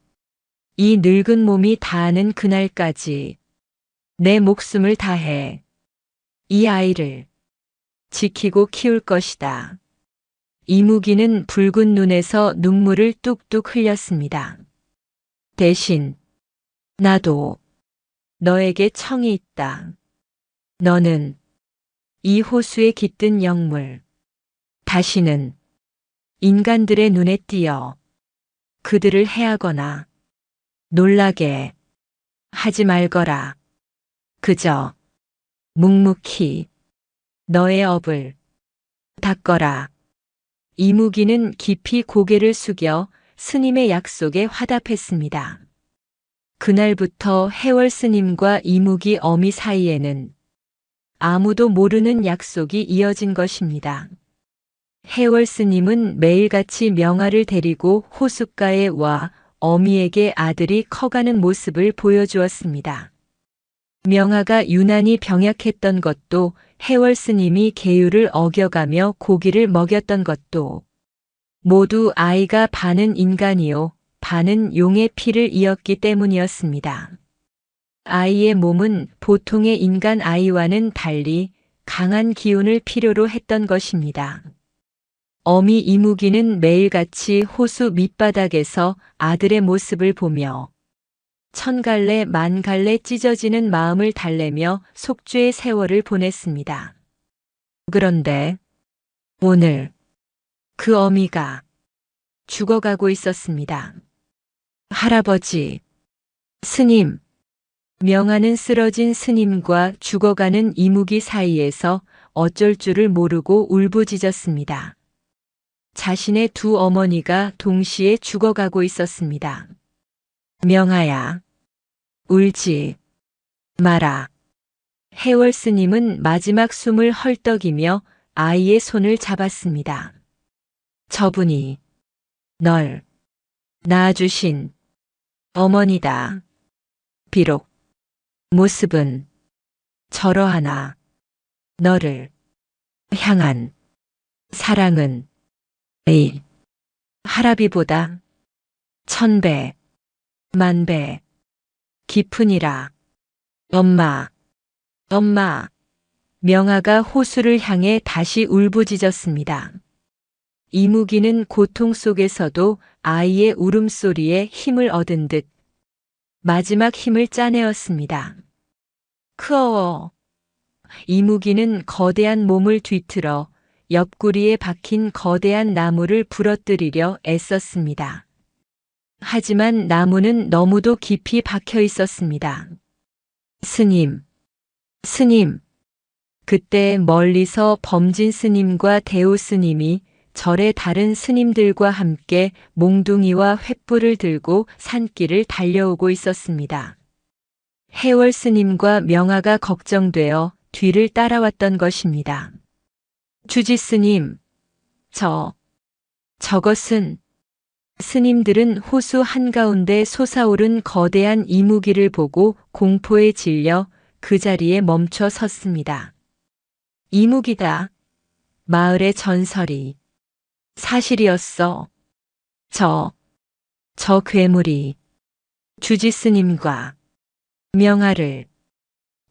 이 늙은 몸이 다하는 그날까지 내 목숨을 다해 이 아이를 지키고 키울 것이다. 이무기는 붉은 눈에서 눈물을 뚝뚝 흘렸습니다. 대신 나도 너에게 청이 있다. 너는 이 호수에 깃든 영물, 다시는 인간들의 눈에 띄어 그들을 해하거나 놀라게 하지 말거라. 그저 묵묵히 너의 업을 닦거라. 이무기는 깊이 고개를 숙여 스님의 약속에 화답했습니다. 그날부터 해월 스님과 이무기 어미 사이에는 아무도 모르는 약속이 이어진 것입니다. 해월 스님은 매일같이 명아를 데리고 호숫가에 와 어미에게 아들이 커가는 모습을 보여주었습니다. 명아가 유난히 병약했던 것도, 해월 스님이 계율을 어겨가며 고기를 먹였던 것도 모두 아이가 반은 인간이요 반은 용의 피를 이었기 때문이었습니다. 아이의 몸은 보통의 인간 아이와는 달리 강한 기운을 필요로 했던 것입니다. 어미 이무기는 매일같이 호수 밑바닥에서 아들의 모습을 보며 천갈래 만갈래 찢어지는 마음을 달래며 속죄의 세월을 보냈습니다. 그런데 오늘 그 어미가 죽어가고 있었습니다. 할아버지, 스님. 명아는 쓰러진 스님과 죽어가는 이무기 사이에서 어쩔 줄을 모르고 울부짖었습니다. 자신의 두 어머니가 동시에 죽어가고 있었습니다. 명아야, 울지 마라. 해월 스님은 마지막 숨을 헐떡이며 아이의 손을 잡았습니다. 저분이 널 낳아주신 어머니다. 비록 모습은 저러하나 너를 향한 사랑은 이 할아비보다 천배, 만배, 깊으니라. 엄마, 엄마. 명아가 호수를 향해 다시 울부짖었습니다. 이무기는 고통 속에서도 아이의 울음소리에 힘을 얻은 듯 마지막 힘을 짜내었습니다. 크어워. 이무기는 거대한 몸을 뒤틀어 옆구리에 박힌 거대한 나무를 부러뜨리려 애썼습니다. 하지만 나무는 너무도 깊이 박혀 있었습니다. 스님, 스님. 그때 멀리서 범진 스님과 대오 스님이 절의 다른 스님들과 함께 몽둥이와 횃불을 들고 산길을 달려오고 있었습니다. 해월 스님과 명아가 걱정되어 뒤를 따라왔던 것입니다. 주지 스님, 저것은. 스님들은 호수 한가운데 솟아오른 거대한 이무기를 보고 공포에 질려 그 자리에 멈춰 섰습니다. 이무기다. 마을의 전설이 사실이었어. 저 괴물이 주지 스님과 명아를.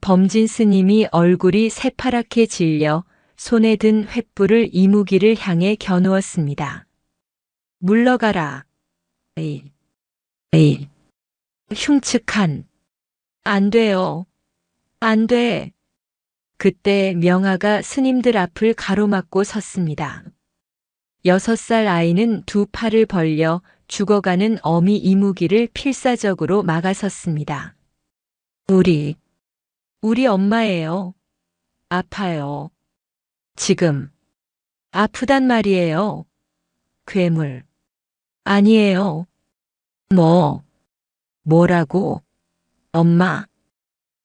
범진 스님이 얼굴이 새파랗게 질려 손에 든 횃불을 이무기를 향해 겨누었습니다. 물러가라. 에이. 흉측한. 안 돼요. 안 돼. 그때 명아가 스님들 앞을 가로막고 섰습니다. 6살 아이는 두 팔을 벌려 죽어가는 어미 이무기를 필사적으로 막아섰습니다. 우리 엄마예요. 아파요. 지금. 아프단 말이에요. 괴물. 아니에요. 뭐라고? 엄마.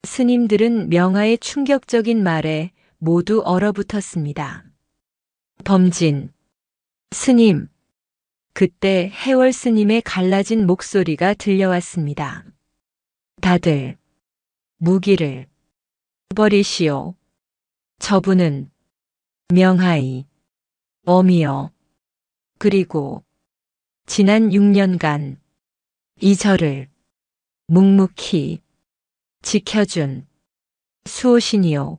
스님들은 명아의 충격적인 말에 모두 얼어붙었습니다. 범진. 스님. 그때 해월 스님의 갈라진 목소리가 들려왔습니다. 다들 무기를 버리시오. 저분은 명아의 어미요. 그리고 지난 6년간 이 절을 묵묵히 지켜준 수호신이요.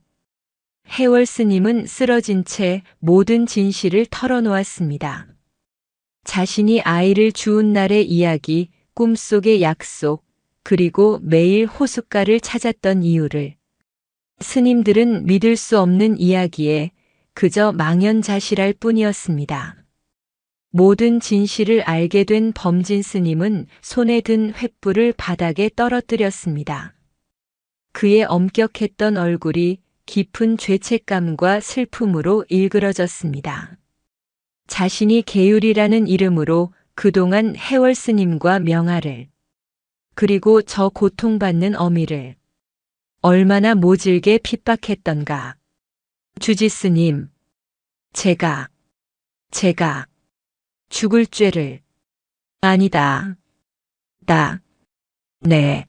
해월 스님은 쓰러진 채 모든 진실을 털어놓았습니다. 자신이 아이를 주운 날의 이야기, 꿈속의 약속, 그리고 매일 호숫가를 찾았던 이유를. 스님들은 믿을 수 없는 이야기에 그저 망연자실할 뿐이었습니다. 모든 진실을 알게 된 범진 스님은 손에 든 횃불을 바닥에 떨어뜨렸습니다. 그의 엄격했던 얼굴이 깊은 죄책감과 슬픔으로 일그러졌습니다. 자신이 계율이라는 이름으로 그동안 해월 스님과 명아를, 그리고 저 고통받는 어미를 얼마나 모질게 핍박했던가. 주지 스님, 제가 죽을 죄를. 아니다. 네.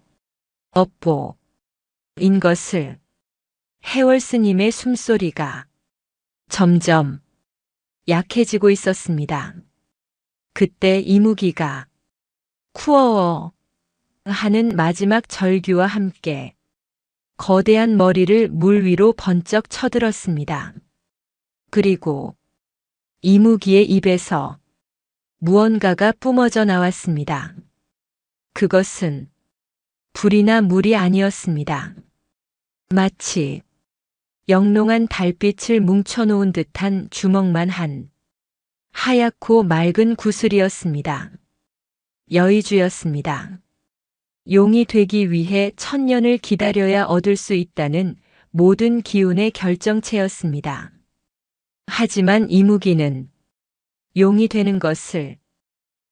업보인 것을. 해월 스님의 숨소리가 점점 약해지고 있었습니다. 그때 이무기가 쿠어어 하는 마지막 절규와 함께 거대한 머리를 물 위로 번쩍 쳐들었습니다. 그리고 이무기의 입에서 무언가가 뿜어져 나왔습니다. 그것은 불이나 물이 아니었습니다. 마치 영롱한 달빛을 뭉쳐놓은 듯한 주먹만 한 하얗고 맑은 구슬이었습니다. 여의주였습니다. 용이 되기 위해 1000년을 기다려야 얻을 수 있다는 모든 기운의 결정체였습니다. 하지만 이무기는 용이 되는 것을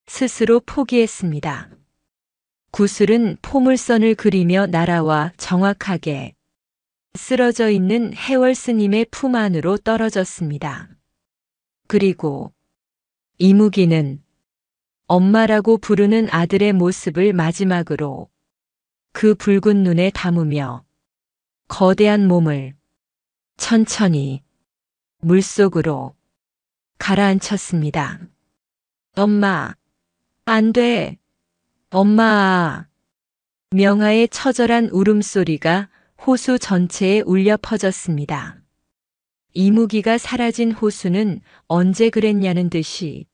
스스로 포기했습니다. 구슬은 포물선을 그리며 날아와 정확하게 쓰러져 있는 해월 스님의 품 안으로 떨어졌습니다. 그리고 이무기는 엄마라고 부르는 아들의 모습을 마지막으로 그 붉은 눈에 담으며 거대한 몸을 천천히 물속으로 가라앉혔습니다. 엄마, 안 돼. 엄마! 명아의 처절한 울음소리가 호수 전체에 울려 퍼졌습니다. 이무기가 사라진 호수는 언제 그랬냐는 듯이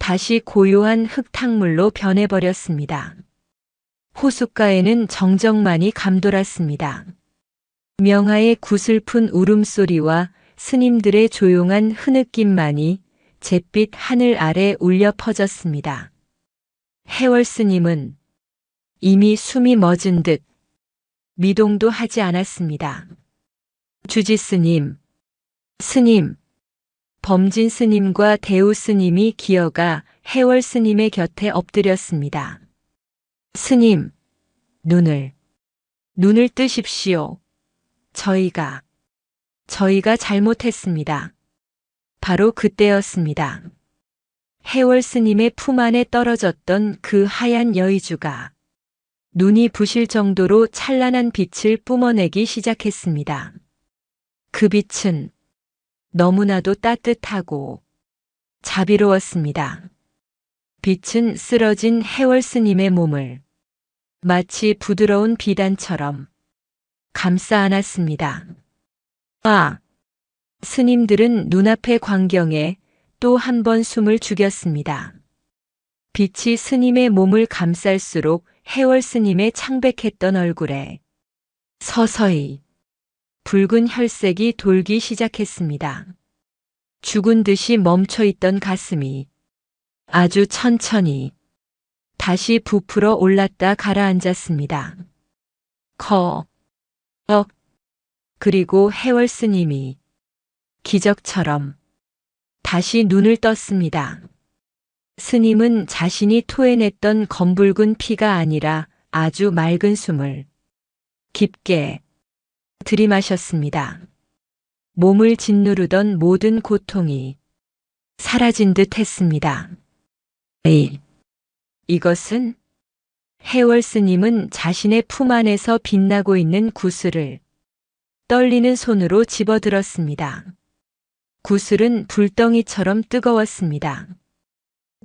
다시 고요한 흙탕물로 변해버렸습니다. 호숫가에는 정적만이 감돌았습니다. 명아의 구슬픈 울음소리와 스님들의 조용한 흐느낌만이 잿빛 하늘 아래 울려 퍼졌습니다. 해월 스님은 이미 숨이 멎은 듯 미동도 하지 않았습니다. 주지 스님, 스님, 범진 스님과 대우 스님이 기어가 해월 스님의 곁에 엎드렸습니다. 스님, 눈을 뜨십시오. 저희가 잘못했습니다. 바로 그때였습니다. 해월 스님의 품 안에 떨어졌던 그 하얀 여의주가 눈이 부실 정도로 찬란한 빛을 뿜어내기 시작했습니다. 그 빛은 너무나도 따뜻하고 자비로웠습니다. 빛은 쓰러진 해월 스님의 몸을 마치 부드러운 비단처럼 감싸 안았습니다. 아! 스님들은 눈앞의 광경에 또 한 번 숨을 죽였습니다. 빛이 스님의 몸을 감쌀수록 해월 스님의 창백했던 얼굴에 서서히 붉은 혈색이 돌기 시작했습니다. 죽은 듯이 멈춰있던 가슴이 아주 천천히 다시 부풀어 올랐다 가라앉았습니다. 그리고 해월 스님이 기적처럼 다시 눈을 떴습니다. 스님은 자신이 토해냈던 검붉은 피가 아니라 아주 맑은 숨을 깊게 들이마셨습니다. 몸을 짓누르던 모든 고통이 사라진 듯 했습니다. 이것은? 해월 스님은 자신의 품 안에서 빛나고 있는 구슬을 떨리는 손으로 집어들었습니다. 구슬은 불덩이처럼 뜨거웠습니다.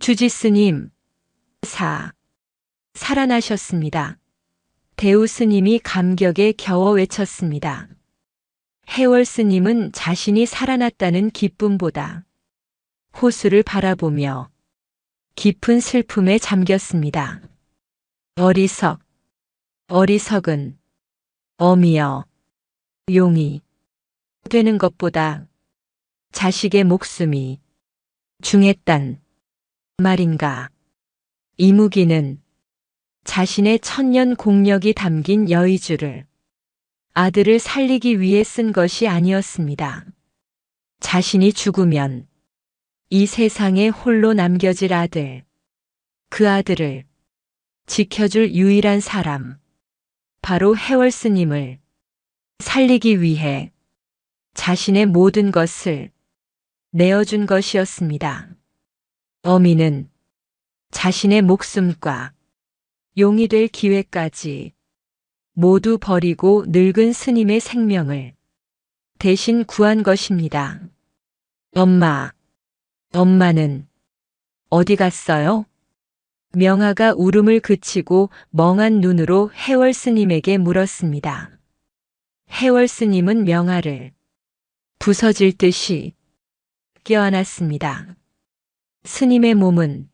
주지 스님, 살아나셨습니다. 대우 스님이 감격에 겨워 외쳤습니다. 해월 스님은 자신이 살아났다는 기쁨보다 호수를 바라보며 깊은 슬픔에 잠겼습니다. 어리석은 어미여, 용이 되는 것보다 자식의 목숨이 중했단 말인가. 이무기는 자신의 천년 공력이 담긴 여의주를 아들을 살리기 위해 쓴 것이 아니었습니다. 자신이 죽으면 이 세상에 홀로 남겨질 아들, 그 아들을 지켜줄 유일한 사람, 바로 해월 스님을 살리기 위해 자신의 모든 것을 내어준 것이었습니다. 어미는 자신의 목숨과 용이 될 기회까지 모두 버리고 늙은 스님의 생명을 대신 구한 것입니다. 엄마는 어디 갔어요? 명아가 울음을 그치고 멍한 눈으로 해월 스님에게 물었습니다. 해월 스님은 명아를 부서질 듯이 껴안았습니다. 스님의 몸은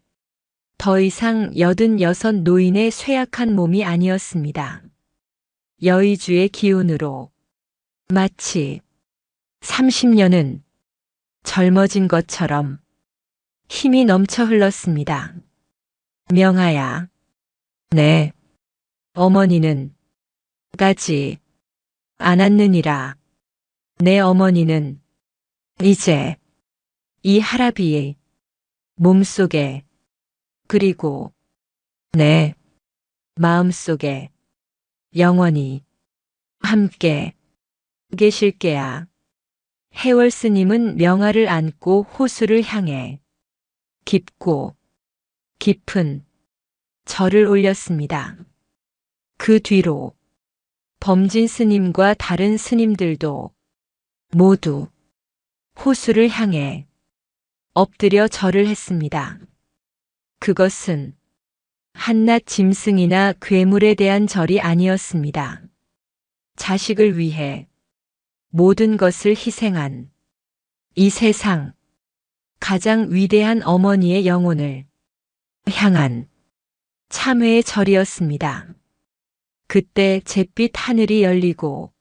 더 이상 86 노인의 쇠약한 몸이 아니었습니다. 여의주의 기운으로 마치 30년은 젊어진 것처럼 힘이 넘쳐 흘렀습니다. 명아야, 네, 어머니는 가지 않았느니라. 내 어머니는 이제 이 할아비의 몸속에 그리고 내 마음속에 영원히 함께 계실게야. 해월 스님은 명아를 안고 호수를 향해 깊고 깊은 절을 올렸습니다. 그 뒤로 범진 스님과 다른 스님들도 모두 호수를 향해 엎드려 절을 했습니다. 그것은 한낱 짐승이나 괴물에 대한 절이 아니었습니다. 자식을 위해 모든 것을 희생한 이 세상 가장 위대한 어머니의 영혼을 향한 참회의 절이었습니다. 그때 잿빛 하늘이 열리고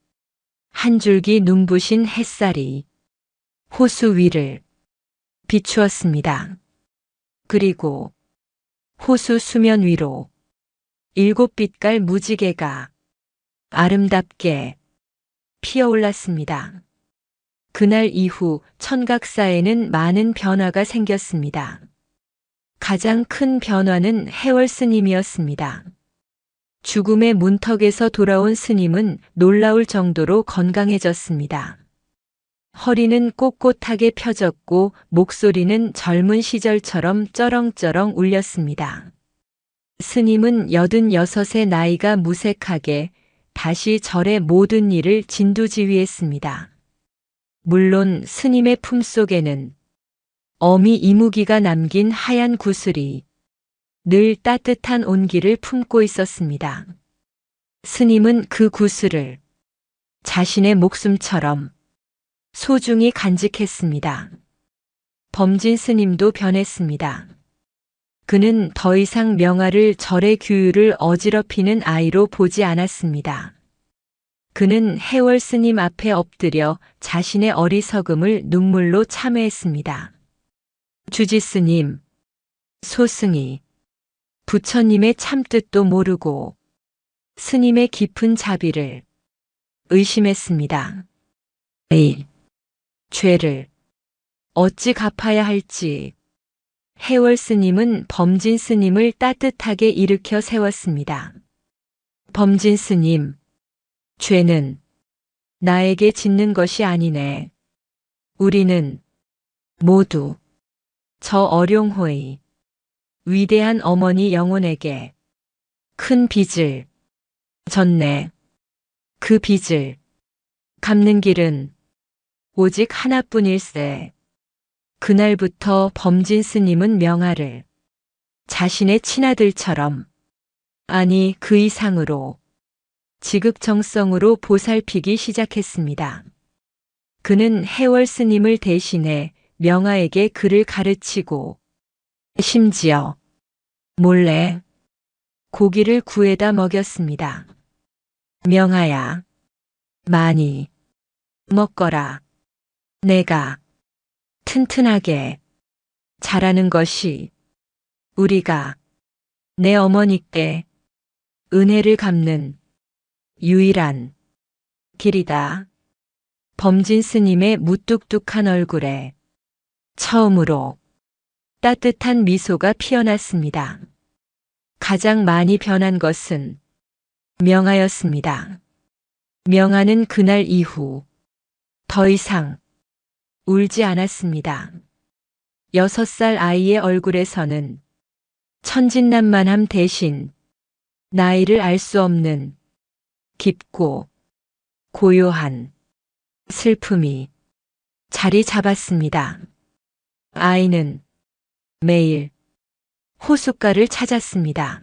한 줄기 눈부신 햇살이 호수 위를 비추었습니다. 그리고 호수 수면 위로 7빛깔 무지개가 아름답게 피어올랐습니다. 그날 이후 천각사에는 많은 변화가 생겼습니다. 가장 큰 변화는 해월 스님이었습니다. 죽음의 문턱에서 돌아온 스님은 놀라울 정도로 건강해졌습니다. 허리는 꼿꼿하게 펴졌고 목소리는 젊은 시절처럼 쩌렁쩌렁 울렸습니다. 스님은 86의 나이가 무색하게 다시 절의 모든 일을 진두지휘했습니다. 물론 스님의 품속에는 어미 이무기가 남긴 하얀 구슬이 늘 따뜻한 온기를 품고 있었습니다. 스님은 그 구슬을 자신의 목숨처럼 소중히 간직했습니다. 범진 스님도 변했습니다. 그는 더 이상 명아를 절의 규율을 어지럽히는 아이로 보지 않았습니다. 그는 해월 스님 앞에 엎드려 자신의 어리석음을 눈물로 참회했습니다. 주지 스님, 소승이 부처님의 참뜻도 모르고 스님의 깊은 자비를 의심했습니다. 이 죄를 어찌 갚아야 할지 해월 스님은 범진 스님을 따뜻하게 일으켜 세웠습니다. 범진 스님, 죄는 나에게 짓는 것이 아니네. 우리는 모두 저 어룡호의 위대한 어머니 영혼에게 큰 빚을 졌네. 그 빚을 갚는 길은 오직 하나뿐일세. 그날부터 범진 스님은 명아를 자신의 친아들처럼, 아니 그 이상으로 지극정성으로 보살피기 시작했습니다. 그는 해월 스님을 대신해 명아에게 글을 가르치고 심지어 몰래 고기를 구해다 먹였습니다. 명아야, 많이 먹거라. 내가 튼튼하게 자라는 것이 우리가 내 어머니께 은혜를 갚는 유일한 길이다. 범진 스님의 무뚝뚝한 얼굴에 처음으로 따뜻한 미소가 피어났습니다. 가장 많이 변한 것은 명아였습니다. 명아는 그날 이후 더 이상 울지 않았습니다. 6살 아이의 얼굴에서는 천진난만함 대신 나이를 알 수 없는 깊고 고요한 슬픔이 자리 잡았습니다. 아이는 매일 호숫가를 찾았습니다.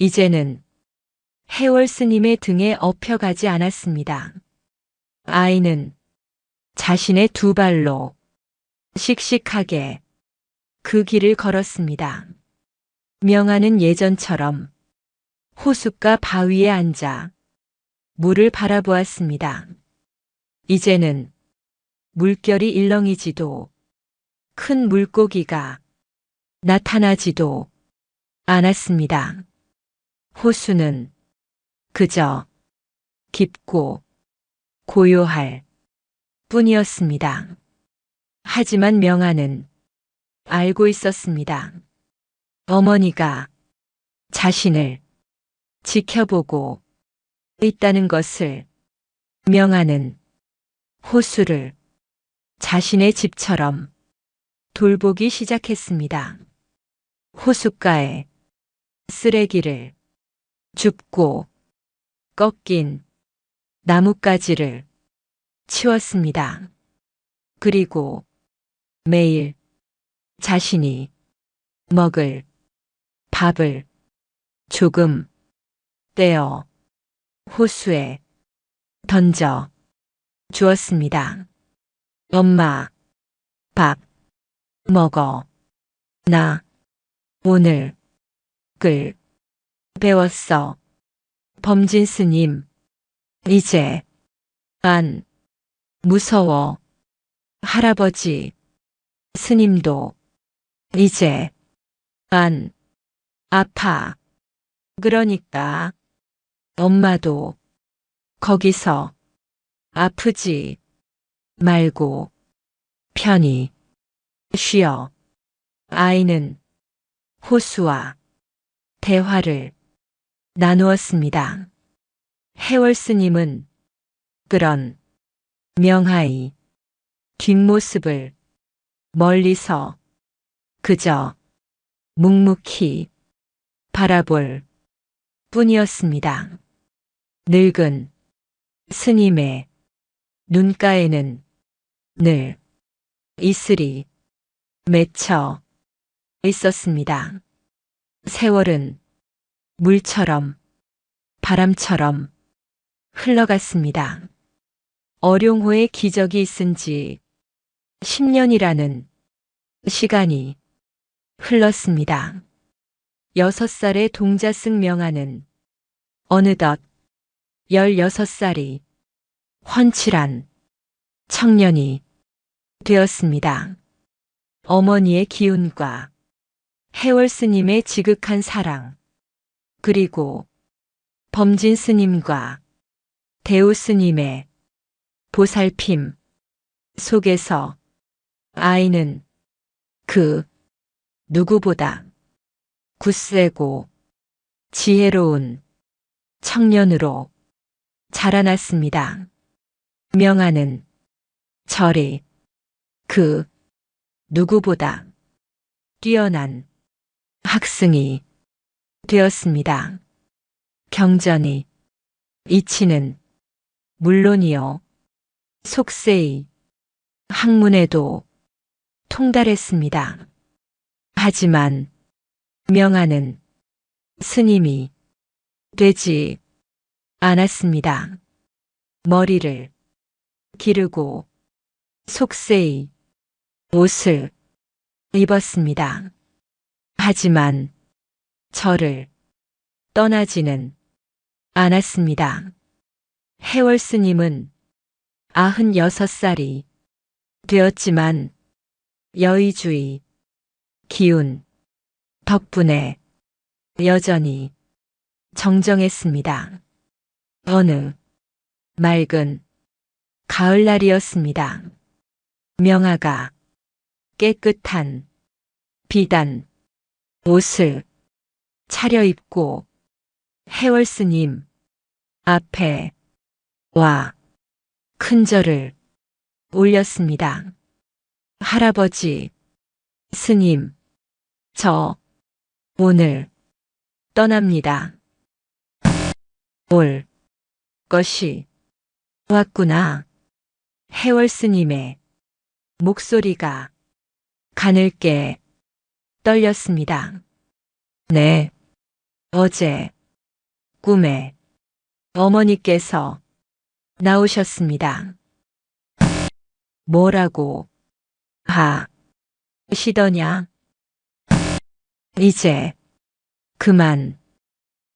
이제는 해월 스님의 등에 업혀가지 않았습니다. 아이는 자신의 2발로 씩씩하게 그 길을 걸었습니다. 명아는 예전처럼 호숫가 바위에 앉아 물을 바라보았습니다. 이제는 물결이 일렁이지도 큰 물고기가 나타나지도 않았습니다. 호수는 그저 깊고 고요할 뿐이었습니다. 하지만 명아는 알고 있었습니다. 어머니가 자신을 지켜보고 있다는 것을. 명아는 호수를 자신의 집처럼 돌보기 시작했습니다. 호숫가에 쓰레기를 줍고 꺾인 나뭇가지를 치웠습니다. 그리고 매일 자신이 먹을 밥을 조금 떼어 호수에 던져 주었습니다. 엄마, 밥 먹어. 나 오늘 글 배웠어. 범진 스님, 이제 안 무서워. 할아버지, 스님도 이제 안 아파. 그러니까 엄마도 거기서 아프지 말고 편히 쉬어. 아이는 호수와 대화를 나누었습니다. 해월 스님은 그런 명아이 뒷모습을 멀리서 그저 묵묵히 바라볼 뿐이었습니다. 늙은 스님의 눈가에는 늘 이슬이 맺혀 있었습니다. 세월은 물처럼 바람처럼 흘러갔습니다. 어룡호의 기적이 있은 지 10년이라는 시간이 흘렀습니다. 6살의 동자승 명아는 어느덧 16살이 훤칠한 청년이 되었습니다. 어머니의 기운과 해월 스님의 지극한 사랑, 그리고 범진 스님과 대우 스님의 보살핌 속에서 아이는 그 누구보다 굳세고 지혜로운 청년으로 자라났습니다. 명아는 저리 그 누구보다 뛰어난 학생이 되었습니다. 경전이 이치는 물론이요, 속세의 학문에도 통달했습니다. 하지만 명아는 스님이 되지 않았습니다. 머리를 기르고 속세의 옷을 입었습니다. 하지만 저를 떠나지는 않았습니다. 해월 스님은 96살이 되었지만 여의주의 기운 덕분에 여전히 정정했습니다. 어느 맑은 가을날이었습니다. 명아가 깨끗한 비단 옷을 차려입고 해월 스님 앞에 와 큰절을 올렸습니다. 할아버지, 스님, 저 오늘 떠납니다. 올 것이 왔구나. 해월 스님의 목소리가 가늘게 떨렸습니다. 네, 어제 꿈에 어머니께서 나오셨습니다. 뭐라고 하시더냐? 이제 그만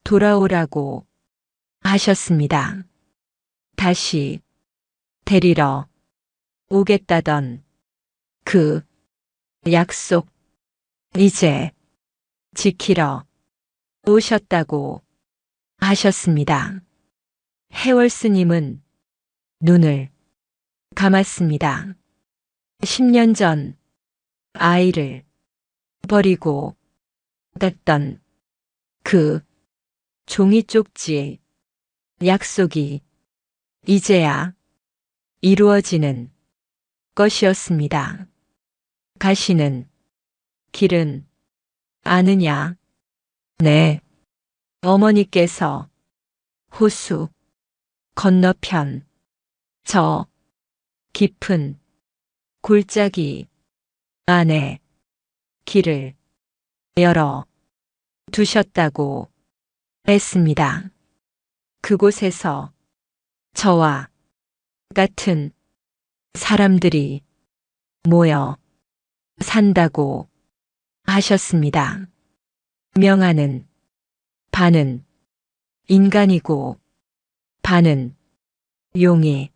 돌아오라고 하셨습니다. 다시 데리러 오겠다던 그 약속 이제 지키러 오셨다고 하셨습니다. 해월 스님은 눈을 감았습니다. 10년 전 아이를 버리고 갔던 그 종이 쪽지의 약속이 이제야 이루어지는 것이었습니다. 가시는 길은 아느냐? 네. 어머니께서 호수 건너편 저 깊은 골짜기 안에 길을 열어 두셨다고 했습니다. 그곳에서 저와 같은 사람들이 모여 산다고 하셨습니다. 명하는 반은 인간이고 반은 용의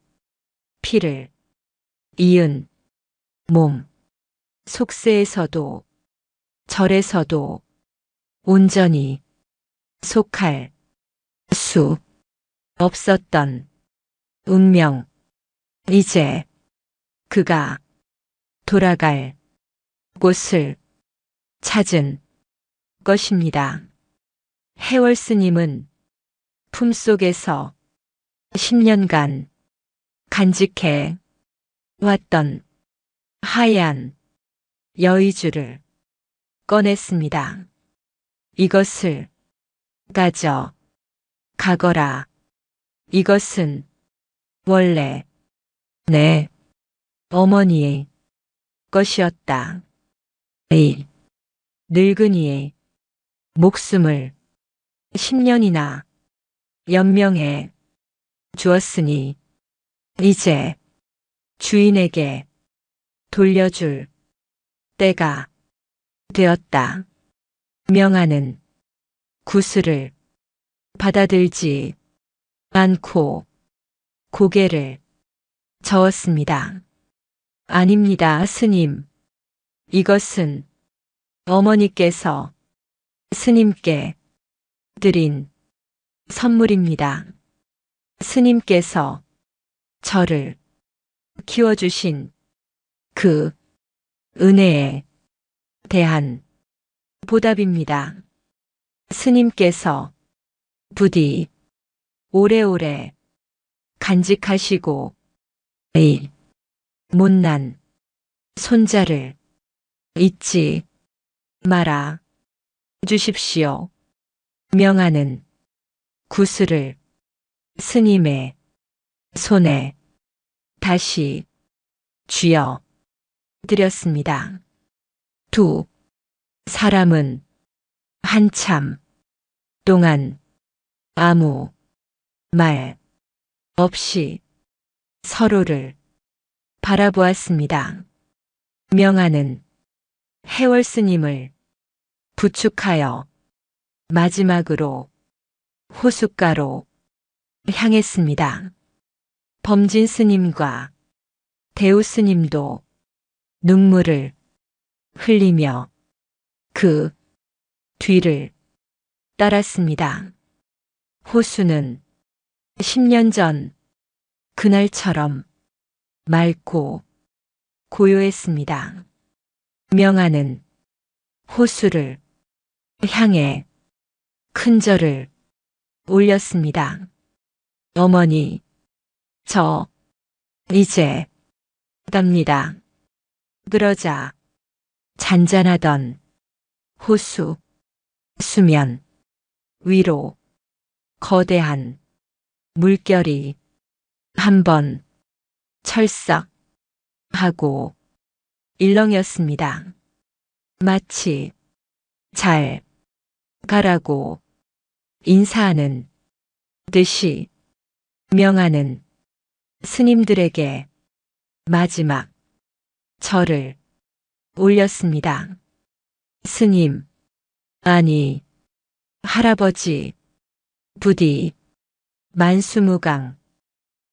피를 이은 몸, 속세에서도 절에서도 온전히 속할 수 없었던 운명. 이제 그가 돌아갈 곳을 찾은 것입니다. 해월 스님은 품속에서 10년간 간직해 왔던 하얀 여의주를 꺼냈습니다. 이것을 가져 가거라. 이것은 원래 내 어머니의 것이었다. 이 늙은이의 목숨을 10년이나 연명해 주었으니 이제 주인에게 돌려줄 때가 되었다. 명하는 구슬을 받아들지 않고 고개를 저었습니다. 아닙니다, 스님. 이것은 어머니께서 스님께 드린 선물입니다. 스님께서 저를 키워주신 그 은혜에 대한 보답입니다. 스님께서 부디 오래오래 간직하시고 이 못난 손자를 잊지 말아 주십시오. 명하는 구슬을 스님의 손에 다시 쥐어 드렸습니다. 두 사람은 한참 동안 아무 말 없이 서로를 바라보았습니다. 명하는 해월 스님을 부축하여 마지막으로 호숫가로 향했습니다. 범진 스님과 대우 스님도 눈물을 흘리며 그 뒤를 따랐습니다. 호수는 10년 전 그날처럼 맑고 고요했습니다. 명하는 호수를 향해 큰 절을 올렸습니다. 어머니, 저 이제 갑니다. 그러자 잔잔하던 호수 수면 위로 거대한 물결이 한번 철썩하고 일렁였습니다. 마치 잘 가라고 인사하는 듯이 명하는 스님들에게 마지막 절을 올렸습니다. 스님, 아니, 할아버지, 부디 만수무강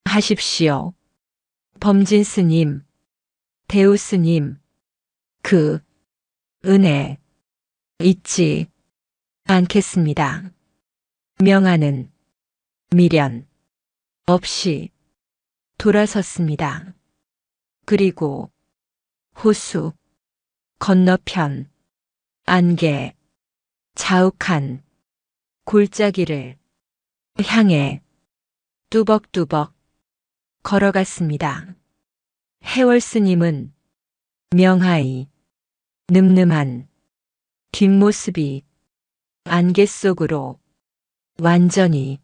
하십시오. 범진 스님, 대우 스님, 그 은혜 잊지 않겠습니다. 명하는 미련 없이 돌아섰습니다. 그리고 호수 건너편 안개 자욱한 골짜기를 향해 뚜벅뚜벅 걸어갔습니다. 해월 스님은 명하이 늠름한 뒷모습이 안개 속으로 완전히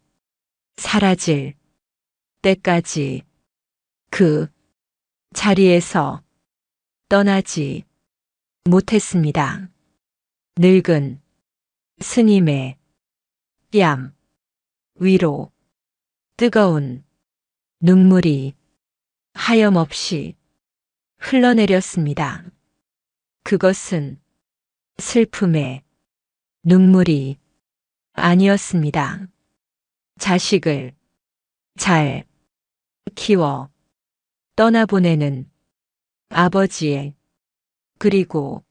사라질 때까지 그 자리에서 떠나지 못했습니다. 늙은 스님의 뺨 위로 뜨거운 눈물이 하염없이 흘러내렸습니다. 그것은 슬픔의 눈물이 아니었습니다. 자식을 잘 키워 떠나보내는 아버지의, 그리고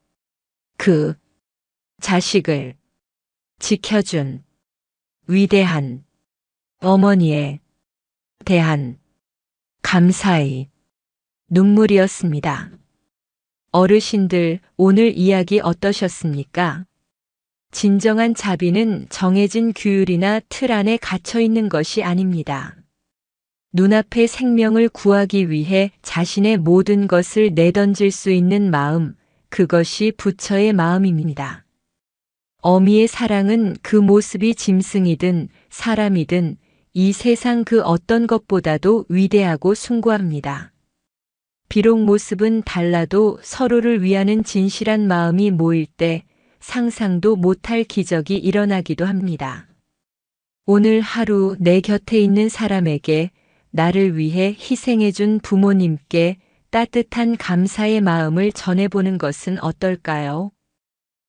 그 자식을 지켜준 위대한 어머니에 대한 감사의 눈물이었습니다. 어르신들, 오늘 이야기 어떠셨습니까? 진정한 자비는 정해진 규율이나 틀 안에 갇혀 있는 것이 아닙니다. 눈앞의 생명을 구하기 위해 자신의 모든 것을 내던질 수 있는 마음, 그것이 부처의 마음입니다. 어미의 사랑은 그 모습이 짐승이든 사람이든 이 세상 그 어떤 것보다도 위대하고 숭고합니다. 비록 모습은 달라도 서로를 위하는 진실한 마음이 모일 때 상상도 못할 기적이 일어나기도 합니다. 오늘 하루 내 곁에 있는 사람에게, 나를 위해 희생해준 부모님께 따뜻한 감사의 마음을 전해보는 것은 어떨까요?